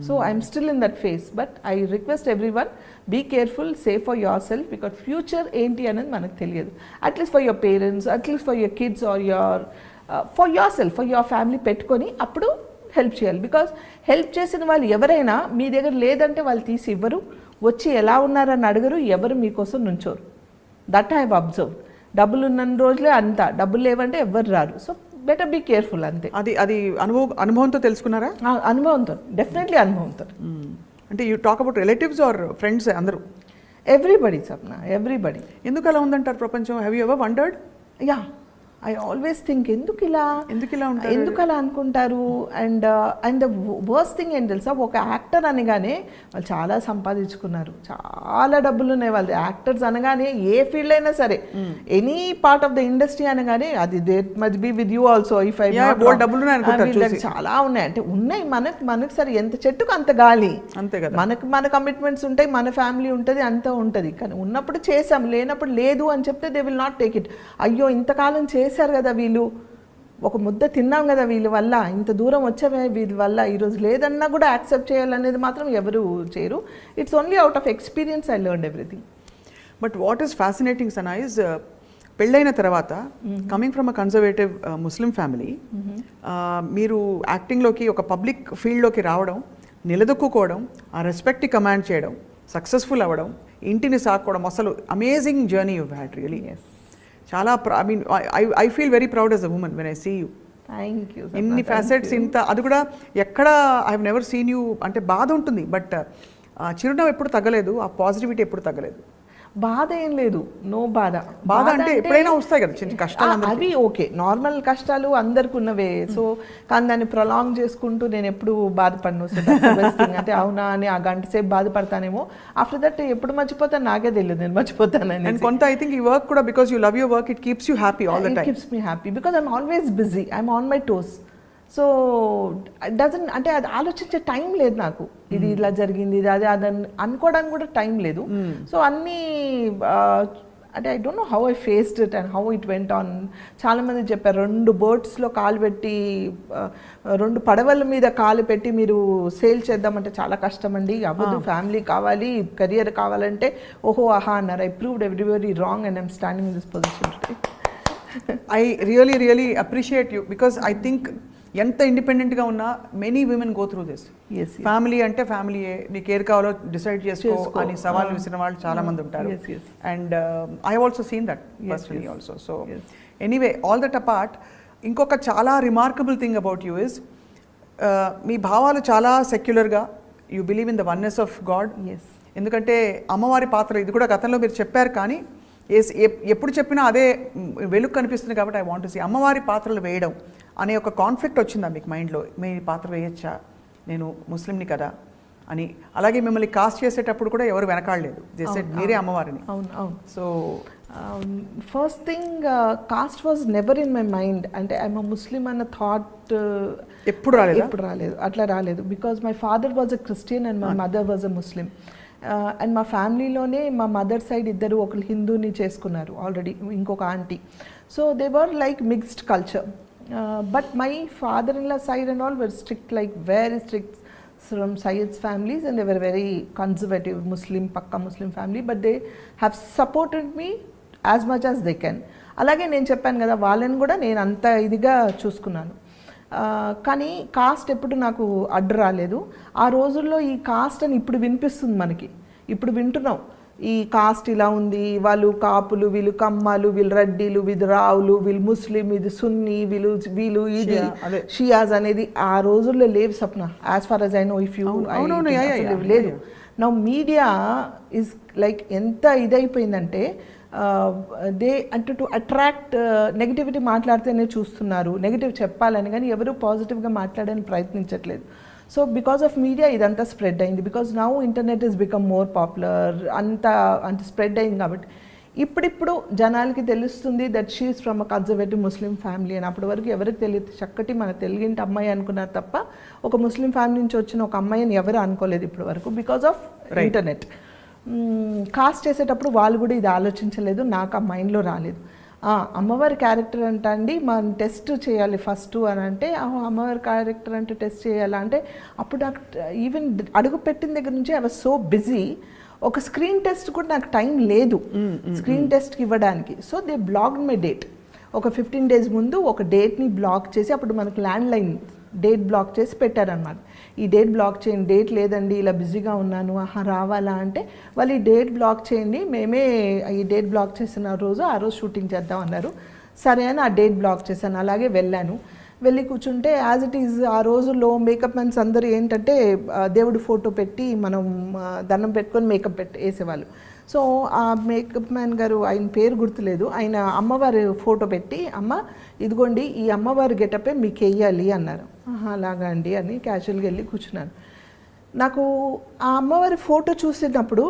So I'm still in that phase, but I request everyone, be careful, save for yourself because future enti anadi manaku teliyadu. At least for your parents, at least for your kids or your for yourself, for your family పెట్టుకొని అప్పుడు help చేయాలి. Because help చేసిన వాళ్ళు ఎవరైనా మీ దగ్గర లేదంటే వాళ్ళు తీసి ఇవ్వరు, వచ్చి ఎలా ఉన్నారని అడగరు, ఎవరు మీకోసం నుంచోరు. That I have observe. డబ్బులు ఉన్న రోజులే అంతా, డబ్బులు లేవంటే ఎవరు రారు. సో బెటర్ బీ కేర్ఫుల్ అంతే. అది అనుభవంతో తెలుసుకున్నారా? అనుభవంతో, డెఫినెట్లీ అనుభవంతో. అంటే you talk about relatives or friends? అందరూ, ఎవ్రీబడి సప్నా, ఎవ్రీబడి. ఎందుకు అలా ఉందంటారు ప్రపంచం? Have you ever wondered? Yeah, I always think ఎందుకు ఇలా ఉంటారు, ఎందుకు అలా అనుకుంటారు. అండ్ ద వర్స్ట్ థింగ్ ఏం తెలుసా, ఒక యాక్టర్ అనగానే వాళ్ళు చాలా సంపాదించుకున్నారు, చాలా డబ్బులు ఉన్నాయి వాళ్ళు. యాక్టర్స్ అనగానే ఏ ఫీల్డ్ అయినా సరే, any part of the industry అనగానే అది that must be with you also. If I చాలా ఉన్నాయి అంటే ఉన్నాయి. మనకు సరే ఎంత చెట్టుకు అంత గాలి, అంతే కదా. మన కమిట్మెంట్స్ ఉంటాయి, మన ఫ్యామిలీ ఉంటుంది, అంతా ఉంటుంది. కానీ ఉన్నప్పుడు చేసాం, లేనప్పుడు లేదు అని చెప్తే they will not take it. అయ్యో ఇంతకాలం చేశారు కదా వీళ్ళు, ఒక ముద్ద తిన్నాం కదా వీళ్ళ వల్ల, ఇంత దూరం వచ్చామే వీళ్ళ వల్ల, ఈరోజు లేదన్నా కూడా యాక్సెప్ట్ చేయాలనేది మాత్రం ఎవరు చేయరు. It's only out of experience I learned everything. But what is fascinating Sana is, పెళ్ళైన తర్వాత coming from a conservative Muslim family, మీరు యాక్టింగ్లోకి ఒక పబ్లిక్ ఫీల్డ్లోకి రావడం, నిలదొక్కుకోవడం, ఆ రెస్పెక్ట్ని కమాండ్ చేయడం, సక్సెస్ఫుల్ అవ్వడం, ఇంటిని సాక్కోవడం, అసలు amazing journey you had really. చాలా I mean I feel very proud as a woman when I see you. Thank you. ఇన్ని ఫ్యాసెట్స్, ఇంత అది కూడా ఎక్కడ I have never seen you, అంటే బాధ ఉంటుంది బట్ చిరునవ్వు ఎప్పుడు తగ్గలేదు, ఆ పాజిటివిటీ ఎప్పుడు తగ్గలేదు. బాధ ఏం లేదు, నో బాధ. బాధ అంటే ఎప్పుడైనా వస్తాయి కదా చిన్న కష్టాలు, అవి ఓకే, నార్మల్ కష్టాలు అందరికి ఉన్నవే. సో కానీ దాన్ని ప్రొలాంగ్ చేసుకుంటూ నేను ఎప్పుడు బాధపడను. సో అంటే అవునా అని ఆ గంట సేపు బాధపడతానేమో, ఆఫ్టర్ దట్ ఎప్పుడు మర్చిపోతాను నాకే తెలియదు, నేను మర్చిపోతానని. అండ్ కొంత ఐ థింక్ ఈ వర్క్ కూడా because you love your work, it keeps you happy all the time. It keeps me happy because I'm always busy, I'm on my toes. So doesn't అంటే అది ఆలోచించే టైం లేదు నాకు, ఇది ఇలా జరిగింది ఇది అదే అదని అనుకోవడానికి కూడా టైం లేదు. సో అన్నీ అంటే I don't know how I faced it and how it went on. చాలామంది చెప్పారు 2 బోట్స్లో కాలు పెట్టి 2 పడవల మీద కాలు పెట్టి మీరు సేల్ చేద్దామంటే చాలా కష్టం అండి, అవ్వదు, ఫ్యామిలీ కావాలి, కెరియర్ కావాలంటే ఓహో ఆహా అన్నారు. I proved everybody wrong and I'm standing in this position. I really appreciate you because I think ఎంత ఇండిపెండెంట్గా ఉన్నా many women go through this. Family అంటే ఫ్యామిలీయే, నీకు ఏది కావాలో డిసైడ్ చేసుకో అని సవాల్ విసిరిన వాళ్ళు చాలా మంది ఉంటారు. And I have also seen that personally also. So anyway, all that apart, ఇంకొక చాలా remarkable thing about you is మీ భావాలు చాలా సెక్యులర్గా, you believe in the oneness of God. ఎందుకంటే అమ్మవారి పాత్ర ఇది కూడా గతంలో మీరు చెప్పారు, కానీ ఎప్పుడు చెప్పినా అదే వెలుగు కనిపిస్తుంది కాబట్టి ఐ వాంట్ టు సీ అమ్మవారి పాత్రలు వేయడం అనే ఒక కాన్ఫ్లిక్ట్ వచ్చిందా మీకు మైండ్లో? మీ పాత్ర వేయచ్చా, నేను ముస్లింని కదా అని. అలాగే మిమ్మల్ని కాస్ట్ చేసేటప్పుడు కూడా ఎవరు వెనకాడలేదు, మీరే అమ్మవారిని. అవును అవును. So first thing, cost was never in my mind. అంటే ఐఎమ్ ముస్లిం అన్న థాట్ ఎప్పుడు రాలేదు, అట్లా రాలేదు. Because my father was a Christian and my mother was a Muslim. And మా ఫ్యామిలీలోనే మా మదర్ సైడ్ ఇద్దరు, ఒకరు హిందూని చేసుకున్నారు ఆల్రెడీ, ఇంకొక aunty. So they were like mixed culture. But my father-in-law side and all were strict, like very strict from Syed's families, and they were very conservative Muslim, pakka Muslim family, but they have supported me as much as they can. అలాగే నేను చెప్పాను కదా, వాళ్ళని కూడా నేను అంత ఇదిగా చూసుకున్నాను. కానీ కాస్ట్ ఎప్పుడు నాకు అడ్డు రాలేదు. ఆ రోజుల్లో ఈ కాస్ట్ అని ఇప్పుడు వినిపిస్తుంది మనకి, ఇప్పుడు వింటున్నాం ఈ కాస్ట్ ఇలా ఉంది, వాళ్ళు కాపులు, వీళ్ళు కమ్మాలు, వీళ్ళు రెడ్డిలు, వీళ్ళు రావులు, వీళ్ళు ముస్లిం, ఇది సున్నీ, వీళ్ళు ఇది షియాజ్ అనేది ఆ రోజుల్లో లేవు Sapna. As far as I know, if you లేదు. నా మీడియా ఈజ్ లైక్ ఎంత ఇదైపోయిందంటే దే అంటే టు అట్రాక్ట్ నెగిటివిటీ మాట్లాడితేనే చూస్తున్నారు, నెగిటివ్ చెప్పాలని, కానీ ఎవరు పాజిటివ్గా మాట్లాడని ప్రయత్నించట్లేదు. సో బికాస్ ఆఫ్ మీడియా ఇదంతా స్ప్రెడ్ అయింది. Because now internet is become more popular, అంత స్ప్రెడ్ అయింది కాబట్టి ఇప్పుడిప్పుడు జనాలకి తెలుస్తుంది that she is from a conservative Muslim family అని. అప్పటి వరకు ఎవరికి తెలియదు, చక్కటి మన తెలుగింటి అమ్మాయి అనుకున్నారు తప్ప ఒక ముస్లిం ఫ్యామిలీ నుంచి వచ్చిన ఒక అమ్మాయిని ఎవరు అనుకోలేదు ఇప్పటి వరకు, బికాస్ ఆఫ్ ఇంటర్నెట్. కాస్ట్ చేసేటప్పుడు వాళ్ళు కూడా ఇది ఆలోచించలేదు, నాకు ఆ మైండ్లో రాలేదు. అమ్మవారి క్యారెక్టర్ అంట అండి మనం టెస్ట్ చేయాలి ఫస్ట్ అని అంటే, అమ్మవారి క్యారెక్టర్ అంటే టెస్ట్ చేయాలా అంటే, అప్పుడు నాకు ఈవెన్ అడుగు పెట్టిన దగ్గర నుంచి ఐ వాజ్ సో బిజీ, ఒక స్క్రీన్ టెస్ట్ కూడా నాకు టైం లేదు స్క్రీన్ టెస్ట్కి ఇవ్వడానికి. So they blocked my date. ఒక 15 days ముందు ఒక డేట్ని బ్లాక్ చేసి, అప్పుడు మనకు ల్యాండ్లైన్ డేట్ బ్లాక్ చేసి పెట్టారనమాట. ఈ డేట్ బ్లాక్ చేయండి, డేట్ లేదండి ఇలా బిజీగా ఉన్నాను, రావాలా అంటే వాళ్ళు ఈ డేట్ బ్లాక్ చేయండి, మేమే ఈ డేట్ బ్లాక్ చేసిన రోజు ఆ రోజు షూటింగ్ చేద్దాం అన్నారు. సరే అని ఆ డేట్ బ్లాక్ చేశాను. అలాగే వెళ్ళి కూర్చుంటే యాజ్ ఇట్ ఈజ్ ఆ రోజుల్లో మేకప్ మ్యాన్స్ అందరూ ఏంటంటే దేవుడు ఫోటో పెట్టి మనం దండం పెట్టుకొని మేకప్ వేసేవాళ్ళు. సో ఆ మేకప్ మ్యాన్ గారు, ఆయన పేరు గుర్తులేదు, ఆయన అమ్మవారి ఫోటో పెట్టి, అమ్మ ఇదిగోండి ఈ అమ్మవారి గెటపే మీకు వేయాలి అన్నారు. అలాగా అండి అని క్యాజువల్గా వెళ్ళి కూర్చున్నాను. నాకు ఆ అమ్మవారి ఫోటో చూసినప్పుడు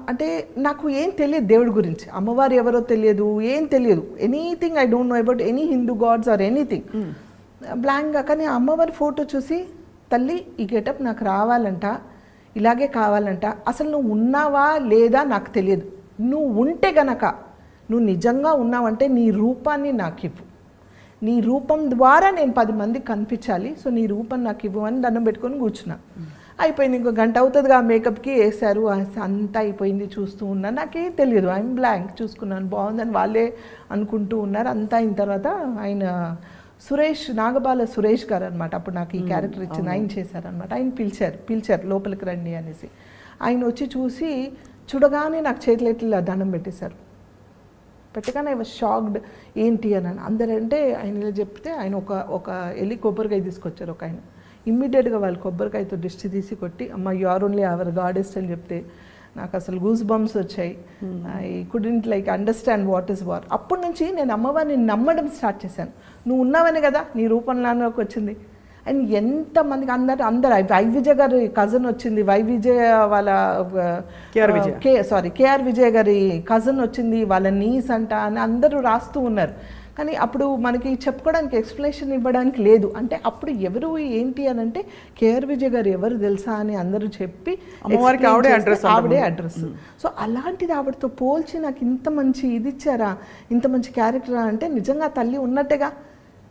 అంటే నాకు ఏం తెలియదు దేవుడి గురించి, అమ్మవారు ఎవరో తెలియదు, ఏం తెలియదు, anything I don't know about any Hindu gods or anything, బ్లాంక్గా. కానీ ఆ అమ్మవారి ఫోటో చూసి, తల్లి ఈ గెటప్ నాకు రావాలంట, ఇలాగే కావాలంట, అసలు నువ్వు ఉన్నావా లేదా నాకు తెలియదు, నువ్వు ఉంటే గనక, నువ్వు నిజంగా ఉన్నావంటే నీ రూపాన్ని నాకు ఇవ్వు, నీ రూపం ద్వారా నేను 10 మందికి కనిపించాలి, సో నీ రూపం నాకు ఇవ్వు అని దండం పెట్టుకొని కూర్చున్నా. అయిపోయింది, ఇంకో గంట అవుతుందిగా మేకప్కి వేశారు, అంతా అయిపోయింది, చూస్తూ ఉన్నాను, నాకేం తెలియదు, ఐఎమ్ బ్లాంక్, చూసుకున్నాను బాగుందని వాళ్ళే అనుకుంటూ ఉన్నారు. అంతా అయిన తర్వాత ఆయన నాగబాల సురేష్ గారు అనమాట, అప్పుడు నాకు ఈ క్యారెక్టర్ ఇచ్చింది, ఆయన చేశారనమాట. ఆయన పిలిచారు లోపలికి రండి అనేసి. ఆయన వచ్చి చూసి చూడగానే నాకు చేతులు ఎట్లా దండం పెట్టేశారు. పెట్టగానే ఐ వాజ్ షాక్డ్ ఏంటి అని అందరంటే ఆయన ఇలా చెప్తే ఆయన ఒక వెళ్ళి కొబ్బరికాయ తీసుకొచ్చారు ఒక ఆయన. ఇమ్మీడియట్గా వాళ్ళు కొబ్బరికాయతో దిష్టి తీసి కొట్టి అమ్మ యు ఆర్ ఓన్లీ అవర్ గాడెస్ట్ అని చెప్తే నాకు అసలు గూస్ బంప్స్ వచ్చాయి. I couldn't like understand what is war. అప్పటి నుంచి నేను అమ్మవారిని నమ్మడం స్టార్ట్ చేశాను. నువ్వు ఉన్నావని కదా నీ రూపంలోకి వచ్చింది. అండ్ ఎంతమందికి అందరు వైవిజయ్ గారి కజిన్ వచ్చింది, వైవిజయ్ వాళ్ళ కేఆర్ విజయ్ గారి కజిన్ వచ్చింది, వాళ్ళ నీస్ అంట అని అందరూ రాస్తూ ఉన్నారు. కానీ అప్పుడు మనకి చెప్పుకోవడానికి ఎక్స్ప్లెనేషన్ ఇవ్వడానికి లేదు. అంటే అప్పుడు ఎవరు ఏంటి అని అంటే కేఆర్ విజయ్ గారు ఎవరు తెలుసా అని అందరూ చెప్పి ఆవిడే అడ్రస్. సో అలాంటిది ఆవిడతో పోల్చి నాకు ఇంత మంచి ఇది ఇచ్చారా, ఇంత మంచి క్యారెక్టరా అంటే నిజంగా తల్లి ఉన్నట్టుగా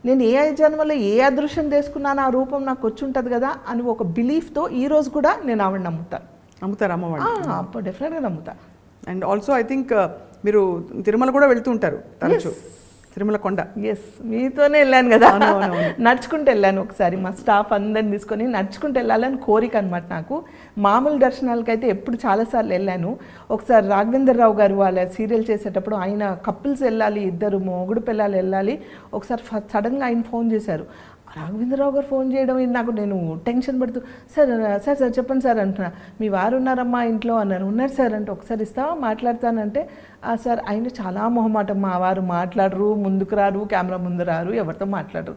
నేను ఏ జన్మలో ఏ అదృష్టం చేసుకున్నాను ఆ రూపం నాకు వచ్చి ఉంటుంది కదా అని ఒక బిలీఫ్తో ఈరోజు కూడా నేను ఆవిడ నమ్ముతారు అమ్మవాడు డెఫినెట్గా నమ్ముతా. అండ్ ఆల్సో ఐ థింక్ మీరు తిరుమల కూడా వెళ్తూ ఉంటారు తరచు, తిరుమల కొండ. ఎస్, మీతోనే వెళ్ళాను కదా, నడుచుకుంటూ వెళ్ళాను. ఒకసారి మా స్టాఫ్ అందరిని తీసుకొని నడుచుకుంటూ వెళ్ళాలని కోరిక అనమాట నాకు. మామూలు దర్శనాలకైతే ఎప్పుడు చాలాసార్లు వెళ్ళాను. ఒకసారి రాఘవేంద్ర రావు గారు వాళ్ళ సీరియల్ చేసేటప్పుడు ఆయన కపుల్స్ వెళ్ళాలి, ఇద్దరు మొగుడు పిల్లలు వెళ్ళాలి. ఒకసారి సడన్గా ఆయన ఫోన్ చేశారు. రాఘవేంద్రరావు గారు ఫోన్ చేయడం నాకు నేను టెన్షన్ పడుతూ సార్ సార్ సార్ చెప్పండి సార్ అంటున్నా. మీ వారు ఉన్నారమ్మా ఇంట్లో అన్నారు. ఉన్నారు సార్ అంటే ఒకసారి ఇస్తావా మాట్లాడతానంటే సార్ ఆయన చాలా మొహమాటం, మా వారు మాట్లాడరు, ముందుకు రారు, కెమెరా ముందు రారు, ఎవరితో మాట్లాడరు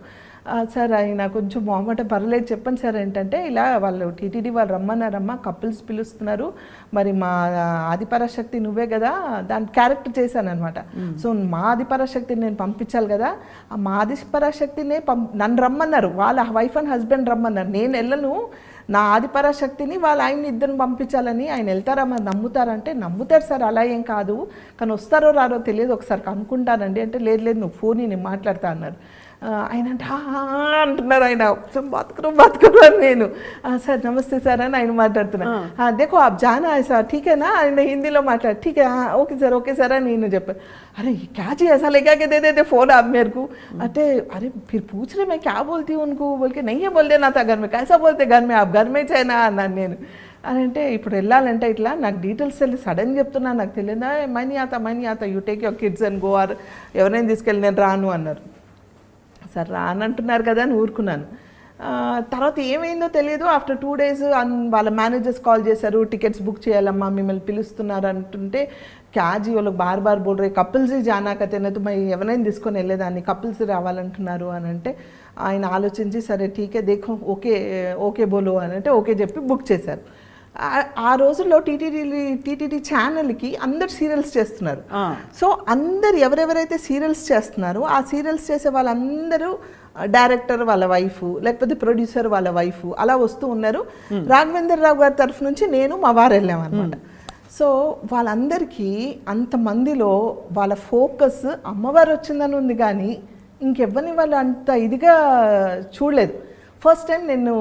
సార్ ఆయన కొంచెం మొహమాట పర్లేదు చెప్పండి సార్ ఏంటంటే ఇలా వాళ్ళు టీటీడీ వాళ్ళు రమ్మన్నారమ్మా, కపుల్స్ పిలుస్తున్నారు, మరి మా ఆదిపరాశక్తి నువ్వే కదా దాని క్యారెక్టర్ చేశాను అనమాట. సో మా ఆదిపరాశక్తిని నేను పంపించాలి కదా, మా ఆదిపరాశక్తినే నన్ను రమ్మన్నారు, వాళ్ళ వైఫ్ అండ్ హస్బెండ్ రమ్మన్నారు, నేను వెళ్ళను, నా ఆదిపరాశక్తిని వాళ్ళ ఆయన్ని ఇద్దరిని పంపించాలని. ఆయన వెళ్తారా మరి నమ్ముతారంటే నమ్ముతారు సార్ అలా ఏం కాదు, కానీ వస్తారో రారో తెలియదు, ఒకసారి కనుక్కుంటానండి అంటే లేదు లేదు నువ్వు ఫోన్ నేను మాట్లాడతా అన్నారు. ఆయన అంటే అంటున్నారు, ఆయన బతుకురు అని నేను సార్ నమస్తే సార్ అని ఆయన మాట్లాడుతున్నా. దేఖో आप जाना है సార్ ठीक है ना ఆయన హిందీలో మాట్లాడు ठीक है ఓకే సార్ అని నేను చెప్పాను. अरे क्या जी ऐसा लगा के दे देते फोन आप मेरे को अरे अरे फिर पूछ रहे मैं क्या बोलती हूँ उनको बोल के नहीं है बोल देना था घर में कैसा बोलते घर में आप घर में చేయనా అన్నాను నేను. అని అంటే ఇప్పుడు వెళ్ళాలంటే ఇట్లా నాకు డీటెయిల్స్ వెళ్ళి సడన్ చెప్తున్నా నాకు తెలియదా మనీ ఆత you take your kids and go or ఎవరైనా తీసుకెళ్ళి నేను రాను అన్నారు. సార్ రానంటున్నారు కదా అని ఊరుకున్నాను. తర్వాత ఏమైందో తెలియదు. ఆఫ్టర్ 2 days వాళ్ళ మేనేజర్స్ కాల్ చేశారు, టికెట్స్ బుక్ చేయాలమ్మా మిమ్మల్ని పిలుస్తున్నారు అంటుంటే క్యాజీ వాళ్ళకి బార్ బోల్ రే కపుల్స్ జానా కతేనైతే మరి ఎవరైనా తీసుకొని వెళ్ళేదాన్ని, కపుల్స్ రావాలంటున్నారు అని అంటే ఆయన ఆలోచించి సరే ఠీకే దేఖో ఓకే బోలో అని అంటే ఓకే చెప్పి బుక్ చేశారు. ఆ రోజుల్లో టీటీడీ ఛానల్కి అందరు సీరియల్స్ చేస్తున్నారు. సో అందరు ఎవరెవరైతే సీరియల్స్ చేస్తున్నారో ఆ సీరియల్స్ చేసే వాళ్ళందరూ డైరెక్టర్ వాళ్ళ వైఫ్ లేకపోతే ప్రొడ్యూసర్ వాళ్ళ వైఫ్ అలా వస్తూ ఉన్నారు. రాఘవేంద్ర రావు గారి తరఫు నుంచి నేను మా వారు వెళ్ళామన్నమాట. సో వాళ్ళందరికీ అంతమందిలో వాళ్ళ ఫోకస్ అమ్మవారు వచ్చిందని ఉంది కానీ ఇంకెవ్వరిని వాళ్ళు అంత ఇదిగా చూడలేదు. ఫస్ట్ టైం నేను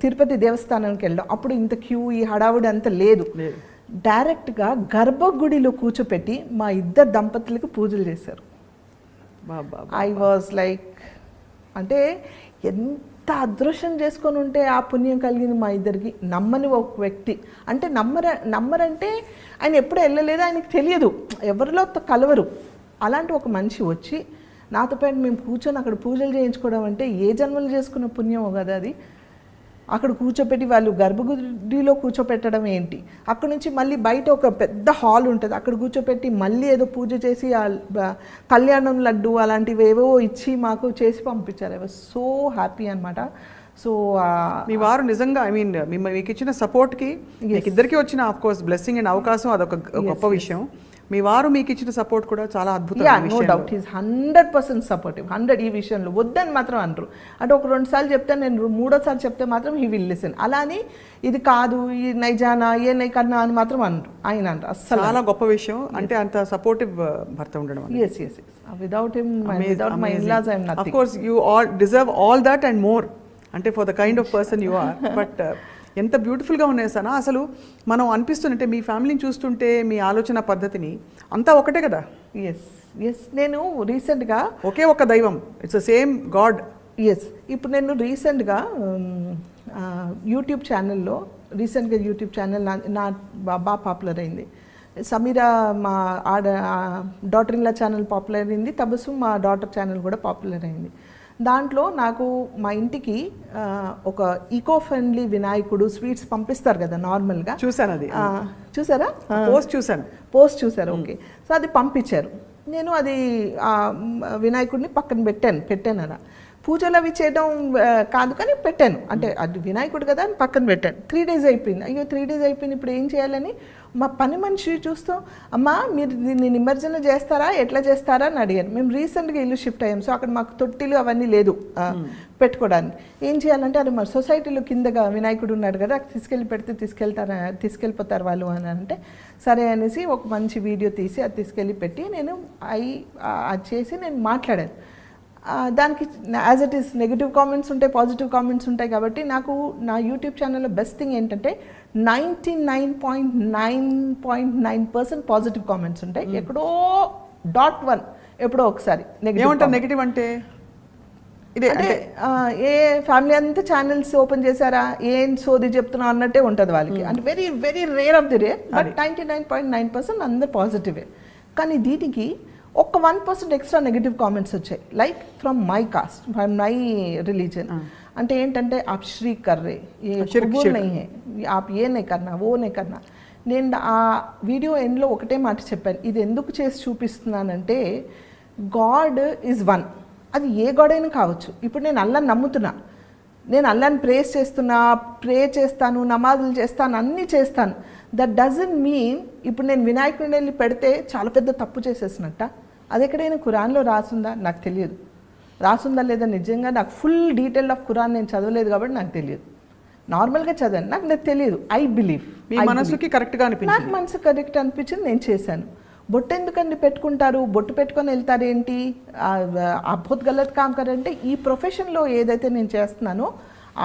తిరుపతి దేవస్థానానికి వెళ్ళాం, అప్పుడు ఇంత క్యూ ఈ హడావుడి అంత లేదు. డైరెక్ట్గా గర్భగుడిలో కూర్చోపెట్టి మా ఇద్దరు దంపతులకు పూజలు చేశారు. ఐ వాజ్ లైక్ అంటే ఎంత అదృష్టం చేసుకొని ఉంటే ఆ పుణ్యం కలిగింది మా ఇద్దరికి. నమ్మని ఒక వ్యక్తి అంటే నమ్మరంటే ఆయన ఎప్పుడు వెళ్ళలేదు, ఆయనకు తెలియదు, ఎవరిలో కలవరు. అలాంటి ఒక మనిషి వచ్చి నాతో పాటు మేము కూర్చొని అక్కడ పూజలు చేయించుకోవడం అంటే ఏ జన్మలు చేసుకున్న పుణ్యం కదా అది. అక్కడ కూర్చోపెట్టి వాళ్ళు గర్భగుడిలో కూర్చోపెట్టడం ఏంటి, అక్కడ నుంచి మళ్ళీ బయట ఒక పెద్ద హాల్ ఉంటుంది అక్కడ కూర్చోపెట్టి మళ్ళీ ఏదో పూజ చేసి కళ్యాణం లడ్డు అలాంటివి ఏవో ఇచ్చి మాకు చేసి పంపించారు. ఐ వాజ్ సో హ్యాపీ అనమాట. సో మీ వారు నిజంగా ఐ మీన్ మీకు ఇచ్చిన సపోర్ట్కి ఇద్దరికి వచ్చిన ఆఫ్ కోర్స్ బ్లెస్సింగ్ అండ్ అవకాశం అదొక గొప్ప విషయం. మీ వారు మీకు ఇచ్చిన సపోర్ట్ కూడా చాలా అద్భుతం. No doubt is 100% supportive. 100 ఈ విషయంలో వద్దని మాత్రం అనరు. అంటే ఒక 2 సార్లు చెప్తే నేను 3వ చెప్తే మాత్రం హీ విల్ లిసన్. అలా అని ఇది కాదు ఈ నైజానా ఏ నై కన్నా అని మాత్రం అనరు ఆయన అంటారు. అస్సలు చాలా గొప్ప విషయం. అంటే అంత సపోర్టివ్ భర్త ఉండడం. yes without him without my in-laws I am nothing. Of course you all deserve all that and more అంటే for the kind of person you are. But ఎంత బ్యూటిఫుల్గా ఉన్నాయి సనా. అసలు మనం అనిపిస్తుంటే మీ ఫ్యామిలీని చూస్తుంటే మీ ఆలోచన పద్ధతిని అంతా ఒకటే కదా. ఎస్ నేను రీసెంట్గా ఒకే ఒక దైవం, ఇట్స్ ద సేమ్ గాడ్. ఇప్పుడు నేను రీసెంట్గా యూట్యూబ్ ఛానల్లో యూట్యూబ్ ఛానల్ నా బాగా పాపులర్ అయింది. సమీరా మా డాటర్ ఇన్లా ఛానల్ పాపులర్ అయింది, తబస్సు మా డాటర్ ఛానల్ కూడా పాపులర్ అయింది. దాంట్లో నాకు మా ఇంటికి ఒక ఈకో ఫ్రెండ్లీ వినాయకుడు స్వీట్స్ పంపిస్తారు కదా నార్మల్గా, చూసాను అది. చూసారా? పోస్ట్ చూసారు, ఓకే. సో అది పంపించారు. నేను అది వినాయకుడిని పక్కన పెట్టాను అలా. పూజలు అవి చేయడం కాదు కానీ పెట్టాను, అంటే అది వినాయకుడు కదా అని పక్కన పెట్టాను. 3 days అయిపోయింది. అయ్యో 3 days అయిపోయింది, ఇప్పుడు ఏం చేయాలని మా పని మనిషి చూస్తూ, అమ్మా మీరు దీన్ని నిమజ్జన చేస్తారా, ఎట్లా చేస్తారా అని అడిగాను. మేము రీసెంట్గా ఇల్లు షిఫ్ట్ అయ్యాం, సో అక్కడ మాకు తొట్టిలు అవన్నీ లేదు పెట్టుకోవడానికి. ఏం చేయాలంటే అది మా సొసైటీలో కిందగా వినాయకుడు ఉన్నాడు కదా, తీసుకెళ్ళి పెడితే తీసుకెళ్ళిపోతారు వాళ్ళు అని అంటే, సరే అనేసి ఒక మంచి వీడియో తీసి అది తీసుకెళ్ళి పెట్టి నేను అది చేసి నేను మాట్లాడాను. దానికి as it is negative comments ఉంటాయి, పాజిటివ్ కామెంట్స్ ఉంటాయి. కాబట్టి నాకు నా యూట్యూబ్ ఛానల్లో బెస్ట్ థింగ్ ఏంటంటే 99.9% పాజిటివ్ కామెంట్స్ ఉంటాయి. ఎక్కడో 0.1 ఎప్పుడో ఒకసారి నెగిటివ్ అంటే ఇదే, అంటే ఏ ఫ్యామిలీ అంతా ఛానల్స్ ఓపెన్ చేశారా, ఏం సోది చెప్తున్నా అన్నట్టే ఉంటుంది వాళ్ళకి. అంటే very very rare of the rare, but 99.9% అందరు పాజిటివే. కానీ దీనికి ఒక 1% ఎక్స్ట్రా నెగిటివ్ కామెంట్స్ వచ్చాయి, like from my cast, from my religion. అంటే ఏంటంటే आप श्री कर रहे, ये कबूल नहीं है, आप ये नहीं करना, वो नहीं करना. నేను ఆ వీడియో ఎండ్లో ఒకటే మాట చెప్పాను, ఇది ఎందుకు చేసి చూపిస్తున్నానంటే గాడ్ ఈజ్ వన్. అది ఏ గాడ్ అయినా కావచ్చు. ఇప్పుడు నేను అల్లాని నమ్ముతున్నా, నేను అల్లాని ప్రే చేస్తాను, నమాజులు చేస్తాను, అన్నీ చేస్తాను. దట్ డజంట్ మీన్ ఇప్పుడు నేను వినాయకుడిని వెళ్ళి పెడితే చాలా పెద్ద తప్పు చేసేసినట్ట. అది ఎక్కడైనా ఖురాన్లో రాసుందా నాకు తెలియదు. రాసుందా లేదా నిజంగా నాకు ఫుల్ డీటెయిల్ ఆఫ్ ఖురాన్ నేను చదవలేదు కాబట్టి నాకు తెలియదు. నార్మల్గా చదివాను, నాకు తెలియదు. ఐ బిలీవ్ మనసుకి కరెక్ట్గా అనిపించింది, నాకు మనసు కరెక్ట్ అనిపించింది, నేను చేశాను. బొట్టు ఎందుకండి పెట్టుకుంటారు, బొట్టు పెట్టుకొని వెళ్తారు ఏంటి, అద్భుత్ గలత్ కామ్ కరంటే ఈ ప్రొఫెషన్లో ఏదైతే నేను చేస్తున్నానో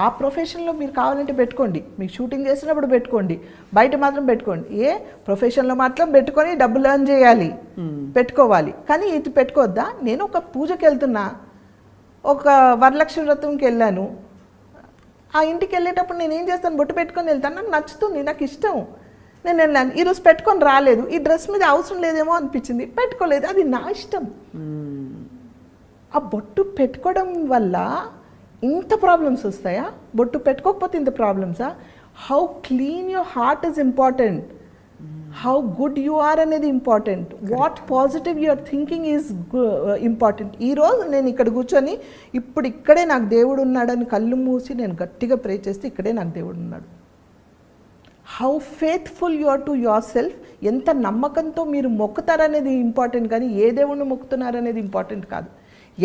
ఆ ప్రొఫెషన్లో మీరు కావాలంటే పెట్టుకోండి, మీకు షూటింగ్ చేసినప్పుడు పెట్టుకోండి, బయట మాత్రం పెట్టుకోండి. ఏ ప్రొఫెషన్లో మాత్రం పెట్టుకొని డబ్బులు ఎర్న్ చేయాలి, పెట్టుకోవాలి. కానీ ఇది పెట్టుకోవద్దా? నేను ఒక పూజకి వెళ్తున్నా, ఒక వరలక్ష్మి వ్రతంకి వెళ్ళాను, ఆ ఇంటికి వెళ్ళేటప్పుడు నేను ఏం చేస్తాను, బొట్టు పెట్టుకొని వెళ్తాను, నాకు నచ్చుతుంది, నాకు ఇష్టం, నేను వెళ్ళాను. ఈరోజు పెట్టుకొని రాలేదు, ఈ డ్రెస్ మీద అవసరం లేదేమో అనిపించింది, పెట్టుకోలేదు, అది నా ఇష్టం. ఆ బొట్టు పెట్టుకోవడం వల్ల ఇంత ప్రాబ్లమ్స్ వస్తాయా? బొట్టు పెట్టుకోకపోతే ఇంత ప్రాబ్లమ్సా? How clean your heart is important, how good you are అనేది important, what positive your thinking is important. ఈరోజు నేను ఇక్కడ కూర్చొని ఇప్పుడు ఇక్కడే నాకు దేవుడు ఉన్నాడని కళ్ళు మూసి నేను గట్టిగా ప్రే చేస్తే ఇక్కడే నాకు దేవుడు ఉన్నాడు. How faithful you are to your self, ఎంత నమ్మకంతో మీరు మొక్కుతారనేది ఇంపార్టెంట్, కానీ ఏ దేవుడిని మొక్కుతున్నారనేది ఇంపార్టెంట్ కాదు.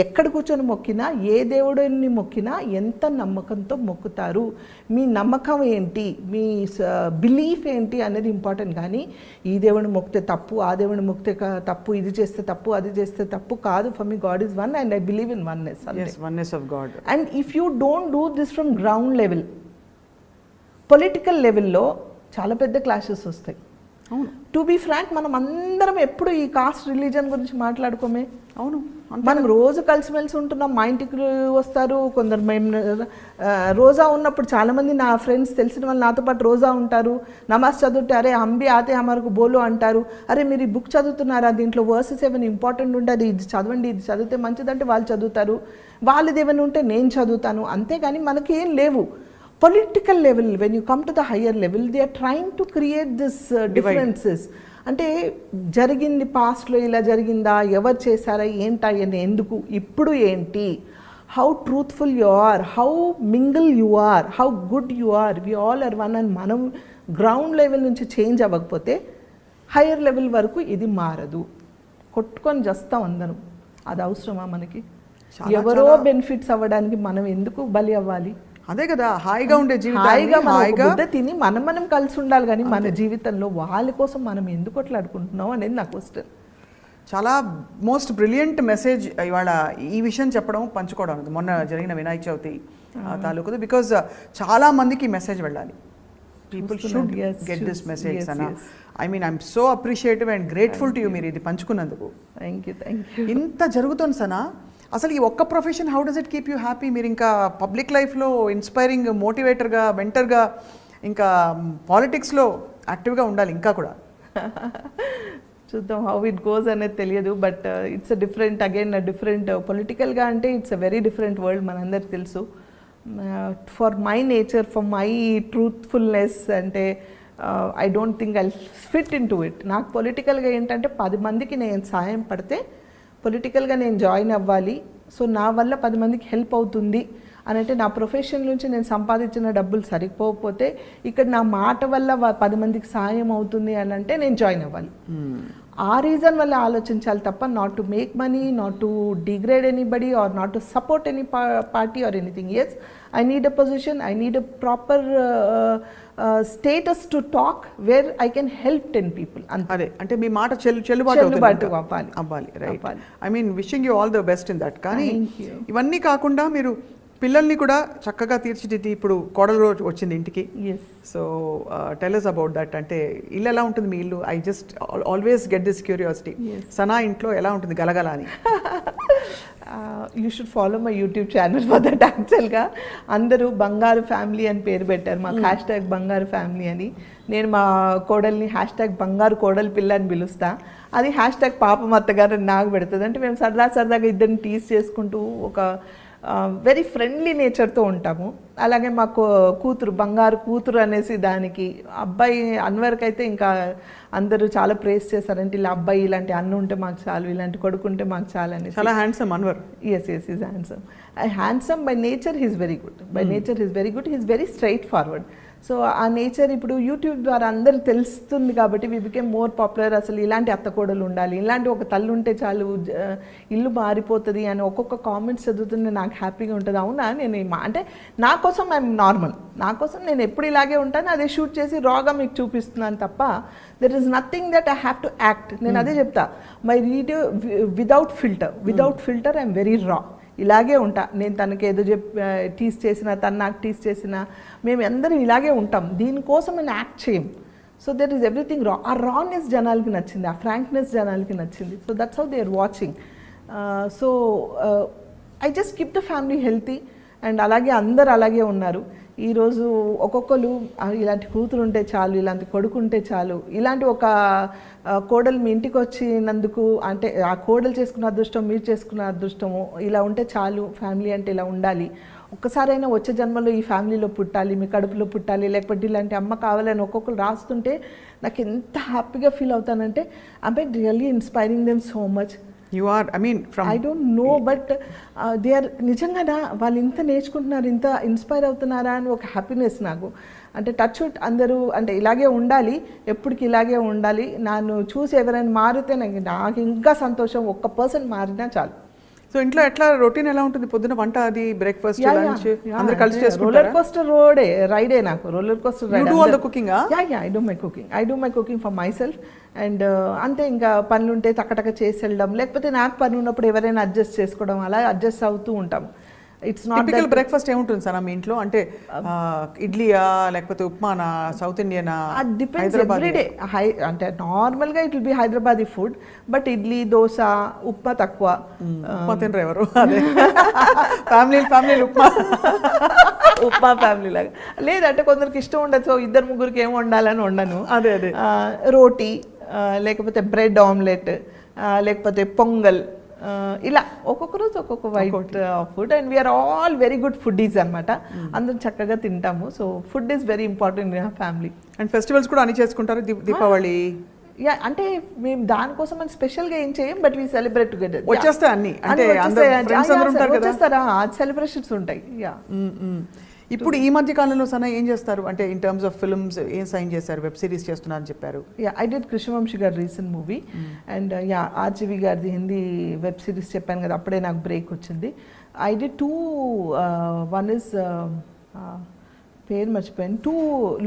ఎక్కడ కూర్చొని మొక్కినా, ఏ దేవుడిని మొక్కినా ఎంత నమ్మకంతో మొక్కుతారు, మీ నమ్మకం ఏంటి, మీ బిలీఫ్ ఏంటి అనేది ఇంపార్టెంట్. కానీ ఈ దేవుడిని మొక్కితే తప్పు, ఆ దేవుడిని మొక్కితే తప్పు, ఇది చేస్తే తప్పు, అది చేస్తే తప్పు కాదు. For me God is one and I believe in oneness of God. And if you don't do this from ground level, political లెవెల్లో చాలా పెద్ద క్లాషెస్ వస్తాయి. అవును, టు బీ ఫ్రాంక్, మనం అందరం ఎప్పుడు ఈ కాస్ట్ రిలీజన్ గురించి మాట్లాడుకోమే. అవును, మనం రోజు కలిసిమెలిసి ఉంటున్నాం, మా ఇంటికి వస్తారు కొందరు. మేము రోజా ఉన్నప్పుడు చాలామంది నా ఫ్రెండ్స్ తెలిసిన వాళ్ళు నాతో పాటు రోజా ఉంటారు, నమాజ్ చదువుతే అరే అంబి ఆతే హమారకు బోలో అంటారు. అరే మీరు ఈ బుక్ చదువుతున్నారా, దీంట్లో వర్సెస్ ఏమైనా ఇంపార్టెంట్ ఉంటుంది, ఇది చదవండి, ఇది చదివితే మంచిదంటే వాళ్ళు చదువుతారు, వాళ్ళది ఏమైనా ఉంటే నేను చదువుతాను. అంతేగాని మనకి ఏం లేవు. Political level, when you come to the higher level, they are trying to create this differences. అంటే జరిగింది పాస్ట్లో ఇలా జరిగిందా, ఎవరు చేశారా, ఏంటా, ఎందుకు, ఇప్పుడు ఏంటి, how truthful you are, how mingle you are, how good you are, we all are one. అని మనం గ్రౌండ్ లెవెల్ నుంచి చేంజ్ అవ్వకపోతే హయ్యర్ లెవెల్ వరకు ఇది మారదు. కొట్టుకొని చేస్తాం అందరం, అది అవసరమా మనకి? ఎవరో బెనిఫిట్స్ అవ్వడానికి మనం ఎందుకు బలి అవ్వాలి? అదే కదా హాయిగా ఉండే జీవితం, హాయిగా తిని మనం కలిసి ఉండాలి. కానీ మన జీవితంలో వాళ్ళ కోసం మనం ఎందుకు అట్లాడుకుంటున్నాం అనేది నా క్వశ్చన్. చాలా మోస్ట్ బ్రిలియంట్ మెసేజ్ ఇవాళ ఈ విషయం చెప్పడం, పంచుకోవడం మొన్న జరిగిన వినాయక చవితి తాలూకు. బికాజ్ చాలా మందికి మెసేజ్ వెళ్ళాలి, people should get this message అన్న. I mean I'm so appreciative and grateful to you మీరు ఇది పంచుకున్నందుకు. Thank you. ఇంత జరుగుతుంది సనా, అసలు ఈ ఒక్క profession how does it keep you happy? మీరు ఇంకా పబ్లిక్ లైఫ్లో ఇన్స్పైరింగ్ మోటివేటర్గా, మెంటర్గా, ఇంకా పాలిటిక్స్లో యాక్టివ్గా ఉండాలి ఇంకా కూడా. చూద్దాం హౌ ఇట్ గోస్ అనేది తెలియదు, బట్ ఇట్స్ డిఫరెంట్ పొలిటికల్గా అంటే it's a very different world, మనందరికి తెలుసు. For my nature, for my truthfulness అంటే I don't think I fit in to it. నాకు పొలిటికల్గా ఏంటంటే 10 మందికి నేను సాయం పడితే పొలిటికల్గా నేను జాయిన్ అవ్వాలి, సో నా వల్ల 10 మందికి హెల్ప్ అవుతుంది అని అంటే, నా ప్రొఫెషన్ నుంచి నేను సంపాదించిన డబ్బులు సరిపోకపోతే ఇక్కడ నా మాట వల్ల 10 మందికి సాయం అవుతుంది అని అంటే నేను జాయిన్ అవ్వాలి. ఆ రీజన్ వల్ల ఆలోచించాలి తప్ప not to make money, not to degrade anybody or not to support any party or anything. Yes, I need a position, I need a proper status to talk where I can help 10 people. అదే అంటే మీ మాట చెల్లుబాటు అవ్వాలి. Right. I mean wishing you all the best in that. కానీ ఇవన్నీ కాకుండా మీరు పిల్లల్ని కూడా చక్కగా తీర్చిదిద్ది ఇప్పుడు కోడలు రోజు వచ్చింది ఇంటికి. So tell us about that. అంటే ఇల్లు ఎలా ఉంటుంది మీ ఇల్లు? I just always get this curiosity. Sana ఇంట్లో ఎలా ఉంటుంది గలగల అని? You should follow my YouTube channel for that. యాక్చువల్గా అందరూ బంగారు ఫ్యామిలీ అని పేరు పెట్టారు మాకు, హ్యాష్ట్యాగ్ బంగారు ఫ్యామిలీ అని. నేను మా కోడల్ని హ్యాష్ట్యాగ్ బంగారు కోడలి పిల్ల అని పిలుస్తా, అది హ్యాష్ట్యాగ్ పాపం అత్తగారు అని నాకు పెడుతుంది. అంటే మేము సరదాగా ఇద్దరిని టీజ్ చేసుకుంటూ ఒక వెరీ ఫ్రెండ్లీ నేచర్తో ఉంటాము. అలాగే మాకు కూతురు బంగారు కూతురు అనేసి, దానికి అబ్బాయి అన్వర్కి అయితే ఇంకా అందరూ చాలా ప్రేస్ చేశారంటే, ఇలా అబ్బాయి ఇలాంటి అన్న ఉంటే మాకు చాలు, ఇలాంటి కొడుకు ఉంటే మాకు చాలు అనేసి. చాలా handsome Anwar. Yes is handsome by nature. He's very good. He's very straightforward. So ఆ నేచర్ ఇప్పుడు యూట్యూబ్ ద్వారా అందరూ తెలుస్తుంది కాబట్టి వి బికేమ్ మోర్ పాపులర్. అసలు ఇలాంటి అత్తకోడలు ఉండాలి, ఇలాంటి ఒక తల్లి ఉంటే చాలు ఇల్లు మారిపోతుంది అని ఒక్కొక్క కామెంట్స్ చదువుతుంటే నాకు హ్యాపీగా ఉంటుంది. అవునా, నేను అంటే నా కోసం ఐఎమ్ నార్మల్, నా కోసం నేను ఎప్పుడు ఇలాగే ఉంటాను, అదే షూట్ చేసి రాగా మీకు చూపిస్తున్నాను తప్ప there is nothing that I have to act. నేను అదే చెప్తా, my video without filter I'm very రా. ఇలాగే ఉంటా నేను. తనకి ఏదో టీస్ చేసినా, తను నాకు టీస్ చేసినా, మేము అందరం ఇలాగే ఉంటాం. దీనికోసం నేను యాక్ట్ చేయం. సో దెర్ ఈస్ ఎవ్రీథింగ్ రా. ఆ రానెస్ జనాలకి నచ్చింది, ఆ ఫ్రాంక్నెస్ జనాలకి నచ్చింది. So that's how they are watching. So I just keep the family healthy. And అలాగే అందరు అలాగే ఉన్నారు. ఈరోజు ఒక్కొక్కరు ఇలాంటి కూతురు ఉంటే చాలు, ఇలాంటి కొడుకు ఉంటే చాలు, ఇలాంటి ఒక కోడలు మీ ఇంటికి వచ్చినందుకు, అంటే ఆ కోడలు చేసుకున్న అదృష్టం, మీరు చేసుకున్న అదృష్టము, ఇలా ఉంటే చాలు, ఫ్యామిలీ అంటే ఇలా ఉండాలి, ఒక్కసారైనా వచ్చే జన్మలో ఈ ఫ్యామిలీలో పుట్టాలి, మీ కడుపులో పుట్టాలి, లేకపోతే ఇలాంటి అమ్మ కావాలని ఒక్కొక్కరు రాస్తుంటే నాకు ఎంత హ్యాపీగా ఫీల్ అవుతానంటే, I really inspiring them so much. You are, I mean from I don't know, but they are నిజంగా వాళ్ళు ఇంత నేర్చుకుంటున్నారు, ఇంత ఇన్స్పైర్ అవుతున్నారా అని ఒక హ్యాపీనెస్ నాకు. అంటే టచ్ వుడ్ అందరూ అంటే ఇలాగే ఉండాలి, ఎప్పటికి ఇలాగే ఉండాలి. నన్ను చూసి ఎవరైనా మారితే నాకు ఇంకా సంతోషం. ఒక్క పర్సన్ మారినా చాలు. సో ఇంట్లో ఎట్లా రొటీన్ ఎలా ఉంటుంది? పొద్దున వంట, అది బ్రేక్ఫాస్ట్, లంచ్ అందరూ కలిసి చేసుకుంటారా? రోలర్ కోస్టర్ రైడే నాకు. Roller coaster ride. You do all the cooking? I do my cooking for myself. And అంతే, ఇంకా పనులు ఉంటే టకటక చేసి వెళ్ళడం, లేకపోతే నాకు పని ఉన్నప్పుడు ఎవరైనా అడ్జస్ట్ చేసుకోవడం, అలా అడ్జస్ట్ అవుతూ ఉంటాం. ఇట్స్ నాట్ టిపికల్ బ్రేక్ఫాస్ట్ ఏముంటుంది సార్ మీ ఇంట్లో? అంటే ఇడ్లీయా, లేకపోతే ఉప్మానా, సౌత్ ఇండియనా? Depends everyday. అంటే నార్మల్గా it will be Hyderabadi food, but idli, dosa, upma తక్కువ. ఉప్మా తినరు ఎవరు? అదే ఫ్యామిలీ ఉప్మా ఫ్యామిలీ లాగా లేదంటే కొందరికి ఇష్టం ఉండదు. సో 2-3 ఏం వండాలని వండను. అదే రోటీ, లేకపోతే బ్రెడ్ ఆమ్లెట్, లేకపోతే పొంగల్, ఇలా ఒక్కొక్క రోజు ఒక్కొక్క white food. And we are all very good foodies అనమాట. అందరం చక్కగా తింటాము. So food is very important in family. And festivals కూడా అన్ని చేసుకుంటారు? దీపావళి అంటే మేము దానికోసం అని స్పెషల్గా ఏం చేయం, బట్ వీ సెలబ్రేట్ టుగెదర్. వచ్చేస్తాయి అన్ని, అంటే వచ్చేస్తారా? సెలబ్రేషన్స్ ఉంటాయి. ఇప్పుడు ఈ మధ్య కాలంలో సనా ఏం చేస్తారు? అంటే ఇన్ టర్మ్స్ ఆఫ్ ఫిల్మ్స్ ఏం సైన్ చేశారు? వెబ్ సిరీస్ చేస్తున్నారని చెప్పారు. ఐ డిడ్ కృష్ణవంశీ గారి రీసెంట్ మూవీ. అండ్ ఆర్జీవి గారిది హిందీ వెబ్ సిరీస్ చెప్పాను కదా, అప్పుడే నాకు బ్రేక్ వచ్చింది. ఐ డిడ్ 2, వన్ ఇస్ పేరు మర్చిపోయాను, 2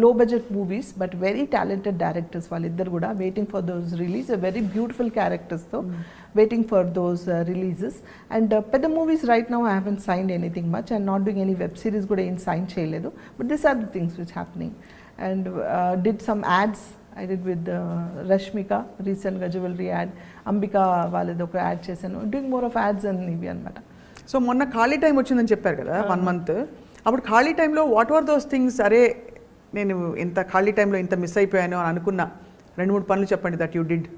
low budget movies, but very talented directors. వాళ్ళిద్దరు కూడా waiting for those release, a very beautiful characters తో waiting for those releases. And పెద్ద movies right now I haven't signed anything much. I'm not doing any web series కూడా ఏం sign చేయలేదు. But these are the things which happening. And did some ads. I did with Rashmika, recent గా jewelry ad. Ambika వాళ్ళది ఒక add చేశాను. Doing more of ads and ఇవి అనమాట. So మొన్న ఖాళీ టైం వచ్చిందని చెప్పారు కదా, 1 month. అప్పుడు ఖాళీ టైంలో వాట్ ఆర్ దోస్ థింగ్స్, అరే నేను ఇంత ఖాళీ టైంలో ఇంత మిస్ అయిపోయాను అని అనుకున్నా 2-3 పనులు చెప్పండి దట్ యూ డిడ్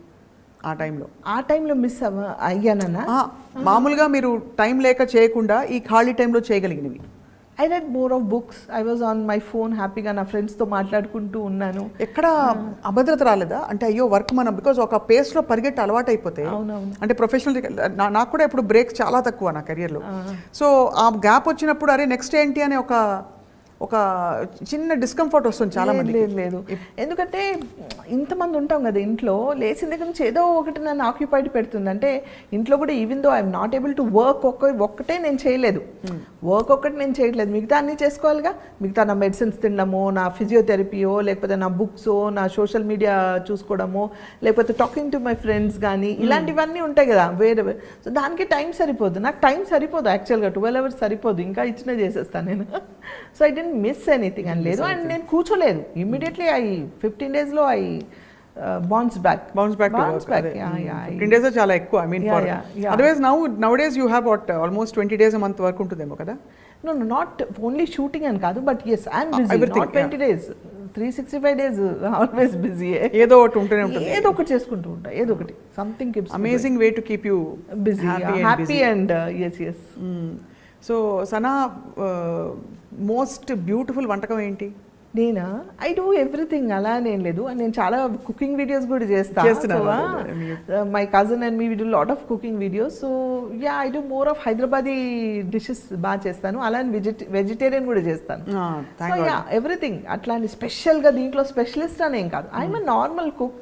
ఆ టైంలో. ఆ టైంలో మిస్ అయ్యానన్నా. మామూలుగా మీరు టైం లేక చేయకుండా ఈ ఖాళీ టైంలో చేయగలిగినవి. I read more of books. I was on my phone హ్యాపీగా నా ఫ్రెండ్స్తో మాట్లాడుకుంటూ ఉన్నాను. ఎక్కడ అభద్రత రాలేదా? అంటే అయ్యో వర్క్ మనం బికాజ్ ఒక పేస్లో పరిగెట్టి అలవాటు అయిపోతే, అవునవును. అంటే ప్రొఫెషనల్ నాకు కూడా ఇప్పుడు బ్రేక్ చాలా తక్కువ నా కెరియర్లో. సో ఆ గ్యాప్ వచ్చినప్పుడు అరే నెక్స్ట్ ఏంటి అనే ఒక చిన్న డిస్కంఫర్ట్ వస్తుంది చాలా మంది. లేదు ఎందుకంటే ఇంతమంది ఉంటాం కదా ఇంట్లో, లేచిన దగ్గర నుంచి ఏదో ఒకటి నన్ను ఆక్యుపైడ్ పెడుతుంది. అంటే ఇంట్లో కూడా even though I'm not able to work ఒక్కటే నేను చేయలేదు, వర్క్ ఒక్కటి నేను చేయట్లేదు, మిగతా అన్నీ చేసుకోవాలిగా. మిగతా నా మెడిసిన్స్ తినడమో, నా ఫిజియోథెరపీయో, లేకపోతే నా బుక్సో, నా సోషల్ మీడియా చూసుకోవడమో, లేకపోతే టాకింగ్ టు మై ఫ్రెండ్స్ కానీ ఇలాంటివన్నీ ఉంటాయి కదా వేరే. సో దానికి టైం సరిపోదు, నాకు టైం సరిపోదు యాక్చువల్గా. 12 hours సరిపోదు, ఇంకా ఇచ్చిన చేసేస్తాను నేను. So I didn't miss anything అని లేదు. అండ్ నేను కూర్చోలేదు immediately. 15 days I bounce back. 15 days చాలా ఎక్కువ. I mean otherwise nowadays you have what almost 20 days a month work ఉంటుందేమో కదా? No, నాట్ ఓన్లీ షూటింగ్ అని కాదు, but yes I'm busy. Not 20 days, 365 days always busy. ఏదో ఒకటి ఉంటూనే ఉంటుంది, ఏదో ఒకటి చేసుకుంటూ ఉంటా, ఏదో ఒకటి something keeps amazing way to keep you busy, happy and yes. So Sana, most beautiful వంటకం ఏంటి? నేనా? ఐ డూ ఎవ్రీథింగ్, అలా నేను లేదు. నేను చాలా కుకింగ్ వీడియోస్ కూడా చేస్తాను. My cousin and me we do lot of cooking videos. So yeah, I do more of Hyderabadi dishes బాగా చేస్తాను. అలానే వెజిటేరియన్ కూడా చేస్తాను. Yeah, everything. అట్లాంటి స్పెషల్గా దీంట్లో స్పెషలిస్ట్ అనేం కాదు. I'm a normal cook.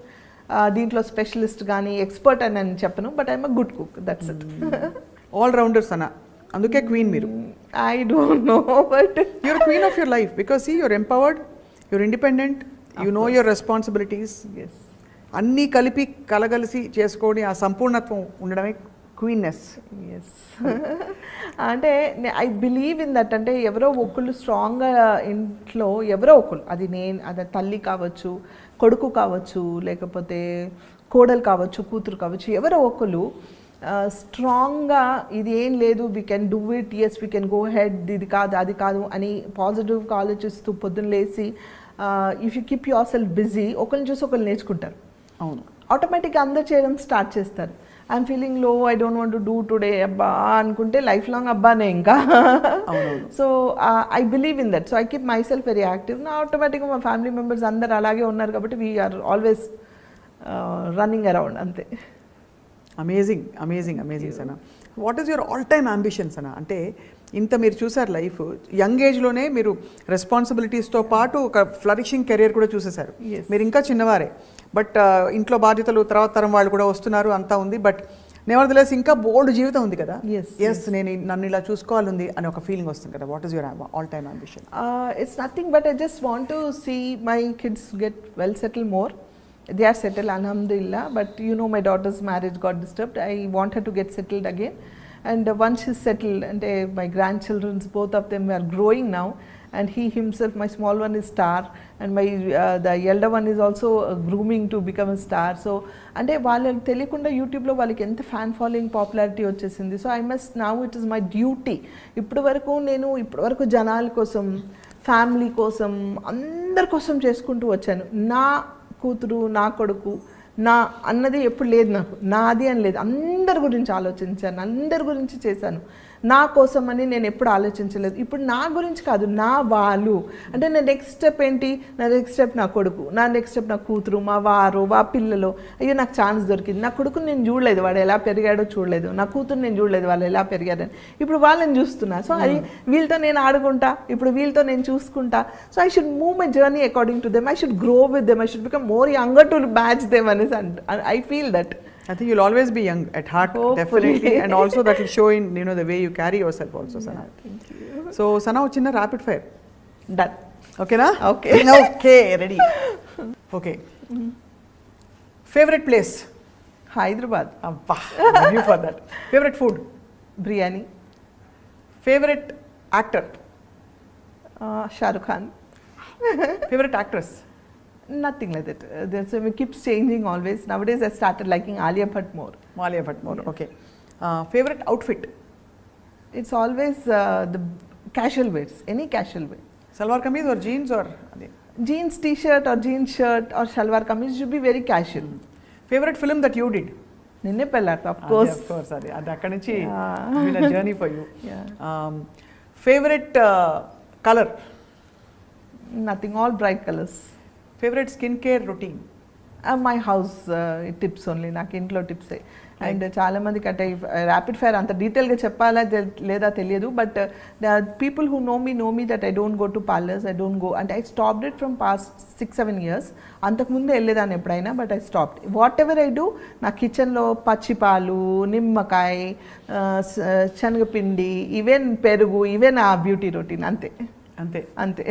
దీంట్లో స్పెషలిస్ట్ కానీ ఎక్స్పర్ట్ అని నేను చెప్పను, but I'm a good cook, that's it. All rounders అన్న, అందుకే క్వీన్ మీరు. I don't know, but you're queen of your life because your empowered, you're independent, you know your responsibilities. అన్నీ కలిపి కలగలిసి చేసుకోని ఆ సంపూర్ణత్వం ఉండడమే క్వీన్నెస్. ఎస్. అంటే ఐ బిలీవ్ ఇన్ దట్. అంటే ఎవరో ఒకళ్ళు స్ట్రాంగ్గా ఇంట్లో, ఎవరో ఒకళ్ళు, అది తల్లి కావచ్చు, కొడుకు కావచ్చు, లేకపోతే కోడలు కావచ్చు, కూతురు కావచ్చు, ఎవరో ఒకళ్ళు స్ట్రాంగ్గా ఇది ఏం లేదు, we can do it, yes we can go head, ఇది కాదు అది కాదు అని పాజిటివ్గా ఆలోచిస్తూ పొద్దున్న లేచి if you keep yourself busy, ఒకరిని చూసి ఒకరు నేర్చుకుంటారు. అవును, ఆటోమేటిక్గా అందరు చేయడం స్టార్ట్ చేస్తారు. ఐఎమ్ ఫీలింగ్ లో, I don't want to do today, అబ్బా అనుకుంటే లైఫ్ లాంగ్ అబ్బానే ఇంకా. So I believe in that. So I keep my self very active. నా ఆటోమేటిక్గా మా ఫ్యామిలీ మెంబర్స్ అందరు అలాగే ఉన్నారు కాబట్టి వీఆర్ ఆల్వేస్ రన్నింగ్ అరౌండ్, అంతే. Amazing amazing amazing Sana. What is your all time ambition Sana? అంటే ఇంత మీరు చూసారు లైఫ్, యంగ్ ఏజ్లోనే మీరు రెస్పాన్సిబిలిటీస్తో పాటు ఒక ఫ్లరిషింగ్ కెరియర్ కూడా చూసేశారు. మీరు ఇంకా చిన్నవారే, బట్ ఇంట్లో బాధ్యతలు, తర్వాత తరం వాళ్ళు కూడా వస్తున్నారు, అంతా ఉంది. బట్ నెవర్దలెస్ ఇంకా బోల్డ్ జీవితం ఉంది కదా. ఎస్, నేను నన్ను ఇలా చూసుకోవాలంది అని ఒక ఫీలింగ్ వస్తుంది కదా. What is your all time ambition? It's nothing but I just want to see my kids get well settle more. They are settled, alhamdulillah, but you know my daughter's marriage got disturbed. I want her to get settled again, and once she's settled, and my grandchildren's, both of them are growing now, and he himself, my small one is star, and my the elder one is also grooming to become a star. So అంటే వాళ్ళకి తెలియకుండా యూట్యూబ్లో వాళ్ళకి ఎంత fan following, popularity వచ్చేసింది. So I must now, it is my duty. ఇప్పటి వరకు జనాల కోసం, ఫ్యామిలీ కోసం, అందరి కోసం చేసుకుంటూ వచ్చాను. నా కూతురు, నా కొడుకు, నా అన్నది ఎప్పుడు లేదు నాకు, నాది అని లేదు. అందరి గురించి ఆలోచించాను, అందరి గురించి చేశాను. నా కోసం అని నేను ఎప్పుడు ఆలోచించలేదు. ఇప్పుడు నా గురించి కాదు, నా వాళ్ళు. అంటే నా నెక్స్ట్ స్టెప్ ఏంటి? నా నెక్స్ట్ స్టెప్ నా కొడుకు, నా నెక్స్ట్ స్టెప్ నా కూతురు, మా వారు, మా పిల్లలు. అయ్యో నాకు ఛాన్స్ దొరికింది. నా కొడుకుని నేను చూడలేదు, వాడు ఎలా పెరిగాడో చూడలేదు. నా కూతురు నేను చూడలేదు, వాళ్ళు ఎలా పెరిగారని. ఇప్పుడు వాళ్ళని చూస్తున్నా. సో అది వీళ్ళతో నేను ఆడుకుంటా, ఇప్పుడు వీళ్ళతో నేను చూసుకుంటా. So I should move my journey according to them. I should grow with them. I should become more younger to match them అనేసి I feel that. I think you'll always be young at heart. Hopefully. Definitely, and also that will show in the way you carry yourself also, Sana. Thank you. So Sana, chinna rapid fire. Done. Okay na? Okay. Okay, ready. Okay. Favorite place? Hyderabad. Abba, love you for that. Favorite food? Biryani. Favorite actor? Shah Rukh Khan. Favorite actress? Nothing like that. It keeps changing always. Nowadays I started liking Alia Bhatt more. Alia Bhatt more, okay. Favorite outfit? It's always the casual wears, any casual wear. Salwar kameez or jeans or? jeans t-shirt or jeans shirt or shalwar kameez should be very casual. Favourite film that you did? నిన్నే పెళ్ళాట, of course. Of course, అది అక్కడి నుంచి Yeah. Journey for you. Yeah. Favourite colour? Nothing, all bright colors. Favourite skin care routine? My house tips only, నాకు ఇంట్లో టిప్సే. And చాలా మందికి అంటే rapid fire అంత డీటెయిల్గా చెప్పాలా లేదా తెలియదు, but the people who know me that I don't go to parlours, I don't go, అంటే I stopped it from past 6-7 years. అంతకుముందు వెళ్ళేదాన్ని ఎప్పుడైనా, but I stopped. Whatever I do, నా కిచెన్లో పచ్చిపాలు, నిమ్మకాయ, శనగపిండి, ఈవెన్ పెరుగు, ఇవే నా బ్యూటీ రొటీన్. అంతే అంతే అంతే.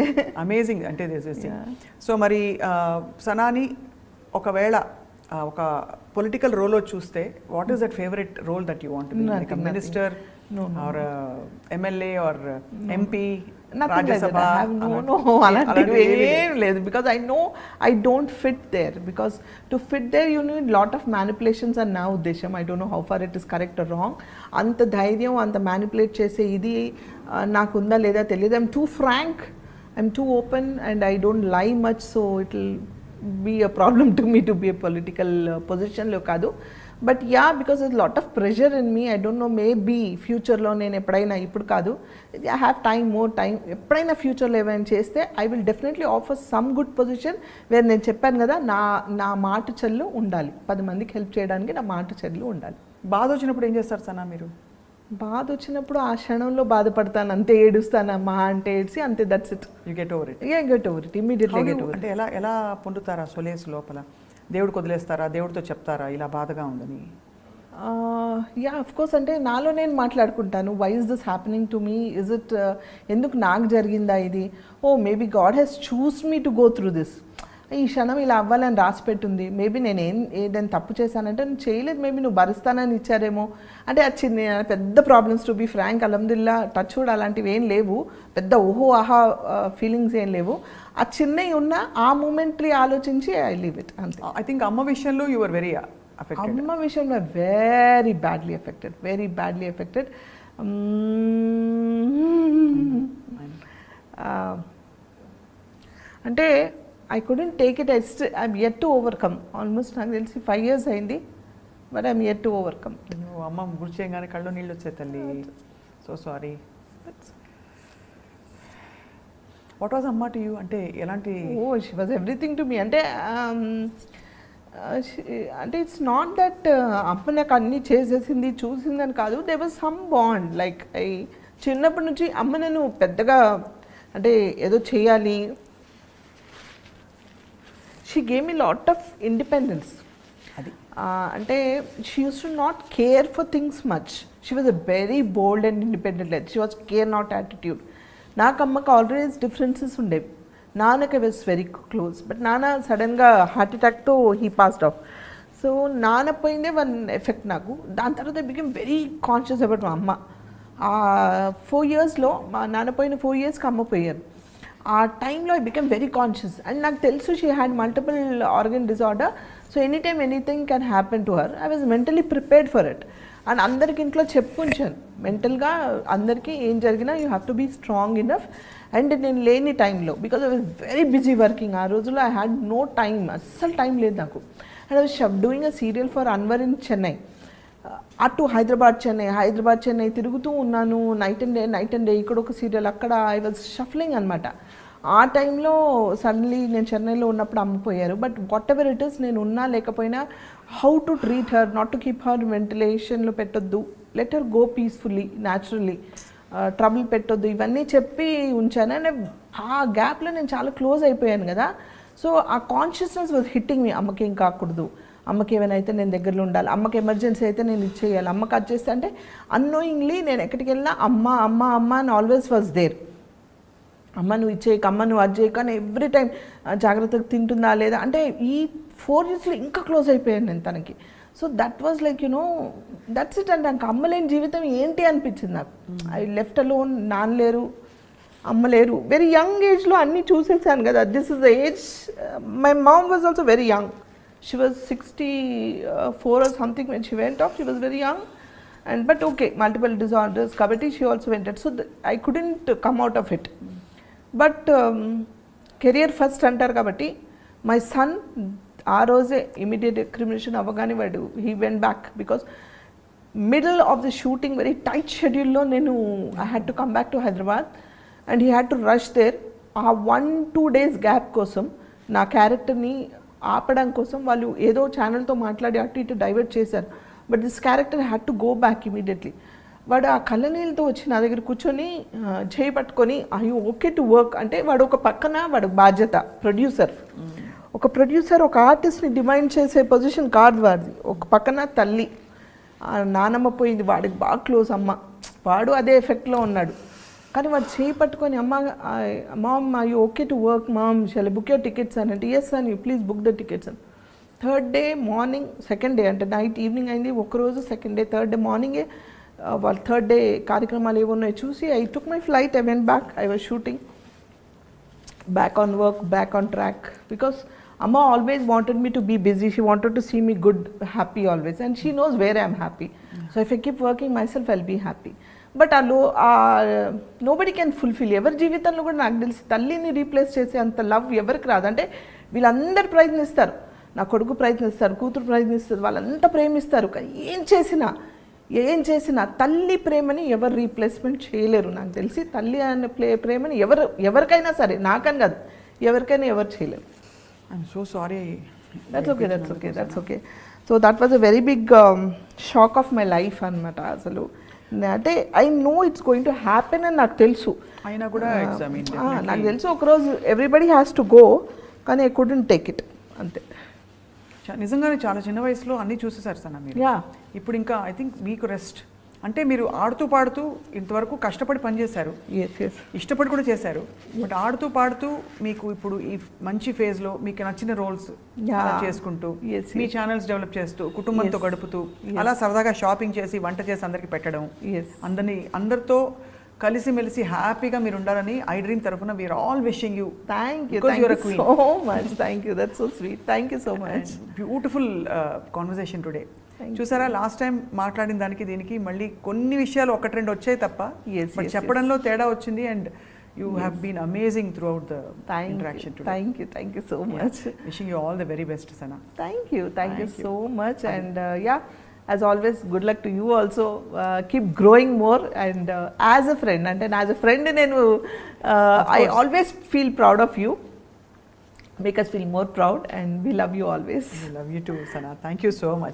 అమేజింగ్. అంటే సో మరి సనాని ఒకవేళ ఒక పొలిటికల్ రోల్లో చూస్తే what is that favourite role that you want to be? Like a minister or MLA or MP, Rajya Sabha? అలాంటివి ఏం లేదు, because I know I don't fit there. Because to fit there you need lot of manipulations అని నా ఉద్దేశం. I don't know how far it is correct or wrong. అంత ధైర్యం, అంత manipulate చేసే ఇది నాకుందా లేదా తెలియదు. I'm too frank, I'm too open and I don't lie much. So it will be a problem to me to be a political పొజిషన్లో కాదు. But yeah, because is lot of pressure in me. I don't know, maybe ఫ్యూచర్లో నేను ఎప్పుడైనా, ఇప్పుడు కాదు, I have time, more time, ఎప్పుడైనా ఫ్యూచర్లో ఏమైనా చేస్తే I will definitely offer some good position where నేను చెప్పాను కదా, నా మాట చెల్లు ఉండాలి, 10 మందికి హెల్ప్ చేయడానికి నా మాట చెల్లు ఉండాలి. బాధ వచ్చినప్పుడు ఏం చేస్తారు సనా మీరు? బాధ వచ్చినప్పుడు ఆ క్షణంలో బాధపడతాను, అంతే, ఏడుస్తాను, అమ్మా అంటే ఏడ్చి అంతే, that's it. You get over it? Get over it, immediately get over. అంటే ఎలా పొందుతారా సొలేస్ లోపల? దేవుడికి వదిలేస్తారా? దేవుడితో చెప్తారా ఇలా బాధగా ఉందని? Yeah, of course. అంటే నాలో నేను మాట్లాడుకుంటాను, why is this happening to me, is it ఎందుకు నాకు జరిగిందా ఇది, oh maybe God has choose me to go through this, ఈ క్షణం ఇలా అవ్వాలని రాసి పెట్టుంది, మేబీ నేను ఏదైనా తప్పు చేశానంటే నేను చేయలేదు, మేబీ నువ్వు భరిస్తానని ఇచ్చారేమో. అంటే అది చిన్న పెద్ద ప్రాబ్లమ్స్, టు బీ ఫ్రాంక్, అల్హమ్దుల్లా టచ్ కూడా అలాంటివి ఏం లేవు, పెద్ద ఓహో ఆహా ఫీలింగ్స్ ఏం లేవు. ఆ చిన్నవి ఉన్న ఆ మూమెంట్లీ ఆలోచించి ఐ లీవ్ ఇట్, అంతే. ఐ థింక్ అమ్మ విషయంలో యు వర్ వెరీ అఫెక్టెడ్. అమ్మ విషయంలో వెరీ బ్యాడ్లీ ఎఫెక్టెడ్. అంటే I couldn't take it. I'm yet to overcome. Almost నాకు తెలిసి 5 years అయింది, but I'm yet to overcome. నువ్వు అమ్మ గుర్తు చేయగానే కళ్ళు నీళ్ళు వచ్చాయి తల్లి. So sorry. వాట్ వాజ్ అమ్మ టు యూ? అంటే ఎలాంటి? She was everything to me. అంటే అంటే ఇట్స్ నాట్ దట్ అమ్మ నాకు అన్నీ చేసేసింది చూసిందని కాదు, they was some bond. Like చిన్నప్పటి నుంచి అమ్మ నన్ను పెద్దగా అంటే ఏదో చేయాలి, she gave me lot of independence. అంటే she used to not care for things much. She was a very bold and independent lady. She was care not attitude. నాకు అమ్మకి ఆల్వేస్ డిఫరెన్సెస్ ఉండేవి. నాన్నకి వాజ్ వెరీ క్లోజ్, బట్ నాన్న సడన్గా heart అటాక్తో he passed off. So నాన్న పోయిందే one effect నాకు. దాని తర్వాత I become very conscious about మా అమ్మ. 4 yearsలో మా నాన్న పోయిన 4 yearsకి అమ్మ పోయారు. ఆ టైంలో I become very conscious. And నాకు తెలుసు she had multiple organ disorder, so any time anything can happen to her. I was mentally prepared for it. And అందరికి ఇంట్లో చెప్పుంచాను మెంటల్గా, అందరికీ ఏం జరిగినా you have to be strong enough. And నేను లేని టైంలో, because I was very busy working, ఆ రోజుల్లో ఐ హ్యాడ్ నో టైం, అస్సలు టైం లేదు నాకు. And I was doing a serial for Anwar in Chennai. అటు హైదరాబాద్ చెన్నై తిరుగుతూ ఉన్నాను, నైట్ అండ్ డే, ఇక్కడ ఒక సీరియల్, అక్కడ ఐ వాజ్ షఫ్లింగ్ అనమాట. ఆ టైంలో సడన్లీ నేను చెన్నైలో ఉన్నప్పుడు అమ్మిపోయారు. But whatever it is, నేను ఉన్నా లేకపోయినా, how to treat her, not to keep her వెంటిలేషన్లో పెట్టొద్దు, let her go peacefully, naturally, trouble పెట్టొద్దు, ఇవన్నీ చెప్పి ఉంచాను. అండ్ ఆ గ్యాప్లో నేను చాలా క్లోజ్ అయిపోయాను కదా. సో ఆ కాన్షియస్నెస్ వాజ్ హిట్టింగ్ మీ, అమ్మకి ఏం కాకూడదు, అమ్మకి ఏమైనా అయితే నేను దగ్గరలో ఉండాలి, అమ్మకి ఎమర్జెన్సీ అయితే నేను ఇచ్చేయాలి, అమ్మకి అది చేస్తే, అంటే అన్నోయింగ్లీ నేను ఎక్కడికి వెళ్ళినా అమ్మ అమ్మ అమ్మ అని ఆల్వేస్ వాజ్ దేర్. అమ్మ నువ్వు ఇచ్చేయక, అమ్మ నువ్వు అది చేయక అని ఎవ్రీ టైం జాగ్రత్తగా తింటుందా లేదా, అంటే ఈ 4 yearsలో ఇంకా క్లోజ్ అయిపోయాను నేను తనకి. So that was like that's it. అంటే నాకు అమ్మ లేని జీవితం ఏంటి అనిపించింది నాకు. ఐ లెఫ్ట్ అలోన్, నాన్న లేరు, అమ్మ లేరు, వెరీ యంగ్ ఏజ్లో అన్నీ చూసేసాను కదా. This is the age. My mom was also very young. She was 64 or something when she went off. She was very young, but okay, multiple disorders. Kabatti she also went out. So I couldn't come out of it. But career first అంటారు కాబట్టి my son ఆ రోజే immediate cremation అవ్వగానే వాడు he went back because middle of the shooting very tight షెడ్యూల్లో నేను I had to come back to Hyderabad and he had to rush there. ఆ 1-2 days gap కోసం నా క్యారెక్టర్ని ఆపడం కోసం వాళ్ళు ఏదో ఛానల్తో మాట్లాడి అటు ఇటు డైవర్ట్ చేశారు. But this character had to go back immediately. వాడు ఆ కళ్ళనీళ్ళతో వచ్చి నా దగ్గర కూర్చొని చేయి పట్టుకొని ఐ ఓకే టు వర్క్ అంటే వాడు ఒక పక్కన వాడు బాధ్యత ప్రొడ్యూసర్. ఒక ప్రొడ్యూసర్ ఒక ఆర్టిస్ట్ని డిమైండ్ చేసే పొజిషన్ కాదు వాడిది. ఒక పక్కన తల్లి నానమ్మ పోయింది, వాడికి బాగా క్లోజ్ అమ్మ, వాడు అదే ఎఫెక్ట్లో ఉన్నాడు. కానీ వాడు చేయి పట్టుకొని అమ్మ mom I okay to work mom shall book your tickets అని అంటే ఎస్ అని ప్లీజ్ బుక్ ద టికెట్స్ అని. Third day morning second day అంటే నైట్ ఈవినింగ్ అయింది ఒకరోజు, సెకండ్ డే థర్డ్ డే మార్నింగే వాళ్ళు థర్డ్ డే కార్యక్రమాలు ఏమున్నాయో చూసి I took my flight, I went back, I was shooting back on work, back on track because Amma always wanted me to be busy. She wanted to see me good, happy always. And she knows where I am happy. So if I keep working myself, I'll be happy. But nobody can fulfill. ఎవరి జీవితంలో కూడా నాకు తెలిసి తల్లిని replace చేసే అంత love ఎవరికి రాదు. అంటే వీళ్ళందరూ ప్రయత్నిస్తారు, నా కొడుకు ప్రయత్నిస్తారు, కూతురు ప్రయత్నిస్తారు, వాళ్ళంతా ప్రేమిస్తారు. కానీ ఏం చేసినా తల్లి ప్రేమని ఎవరు రీప్లేస్మెంట్ చేయలేరు. నాకు తెలిసి తల్లి అనే ప్రేమని ఎవరికైనా సరే, నాకని కాదు, ఎవరికైనా ఎవరు చేయలేరు. I'm so sorry. That's okay. So that was a very big shock of my life అనమాట. అసలు అంటే I know it's going to happen అని నాకు తెలుసు. అయినా కూడా నాకు తెలుసు ఒకరోజు ఎవ్రీబడి హ్యాస్ టు గో, కానీ ఐ కుడెంట్ టేక్ ఇట్ అంతే. నిజంగానే చాలా చిన్న వయసులో అన్నీ చూసేసారు సన్న మీరు. ఇప్పుడు ఇంకా ఐ థింక్ మీకు రెస్ట్ అంటే మీరు ఆడుతూ పాడుతూ ఇంతవరకు కష్టపడి పనిచేశారు, ఇష్టపడి కూడా చేశారు. బట్ ఆడుతూ పాడుతూ మీకు ఇప్పుడు ఈ మంచి ఫేజ్లో మీకు నచ్చిన రోల్స్ చేసుకుంటూ మీ ఛానల్స్ డెవలప్ చేస్తూ కుటుంబంతో గడుపుతూ అలా సరదాగా షాపింగ్ చేసి వంట చేసి అందరికి పెట్టడం, అందరితో కలిసిమెలిసి హ్యాపీగా మీరు ఉండాలని ఐ డ్రీమ్ తరఫున we are all wishing you. Thank you so much. Thank you, that's so sweet. Thank you so much. Beautiful conversation today. చూసారా లాస్ట్ టైం మాట్లాడిన దానికి దీనికి మళ్ళీ కొన్ని విషయాలు ఒకటి రెండు వచ్చాయి తప్ప బట్ చెప్పడంలో తేడా వచ్చింది. And you have been amazing throughout the interaction today. Thank you so much. Wishing you all the very best Sana. Thank you so much. And as always, good luck to you also. Keep growing more and as a friend, and as a friend nenu I always feel proud of you. Make us feel more proud and we love you always. We love you too, Sana. Thank you so much.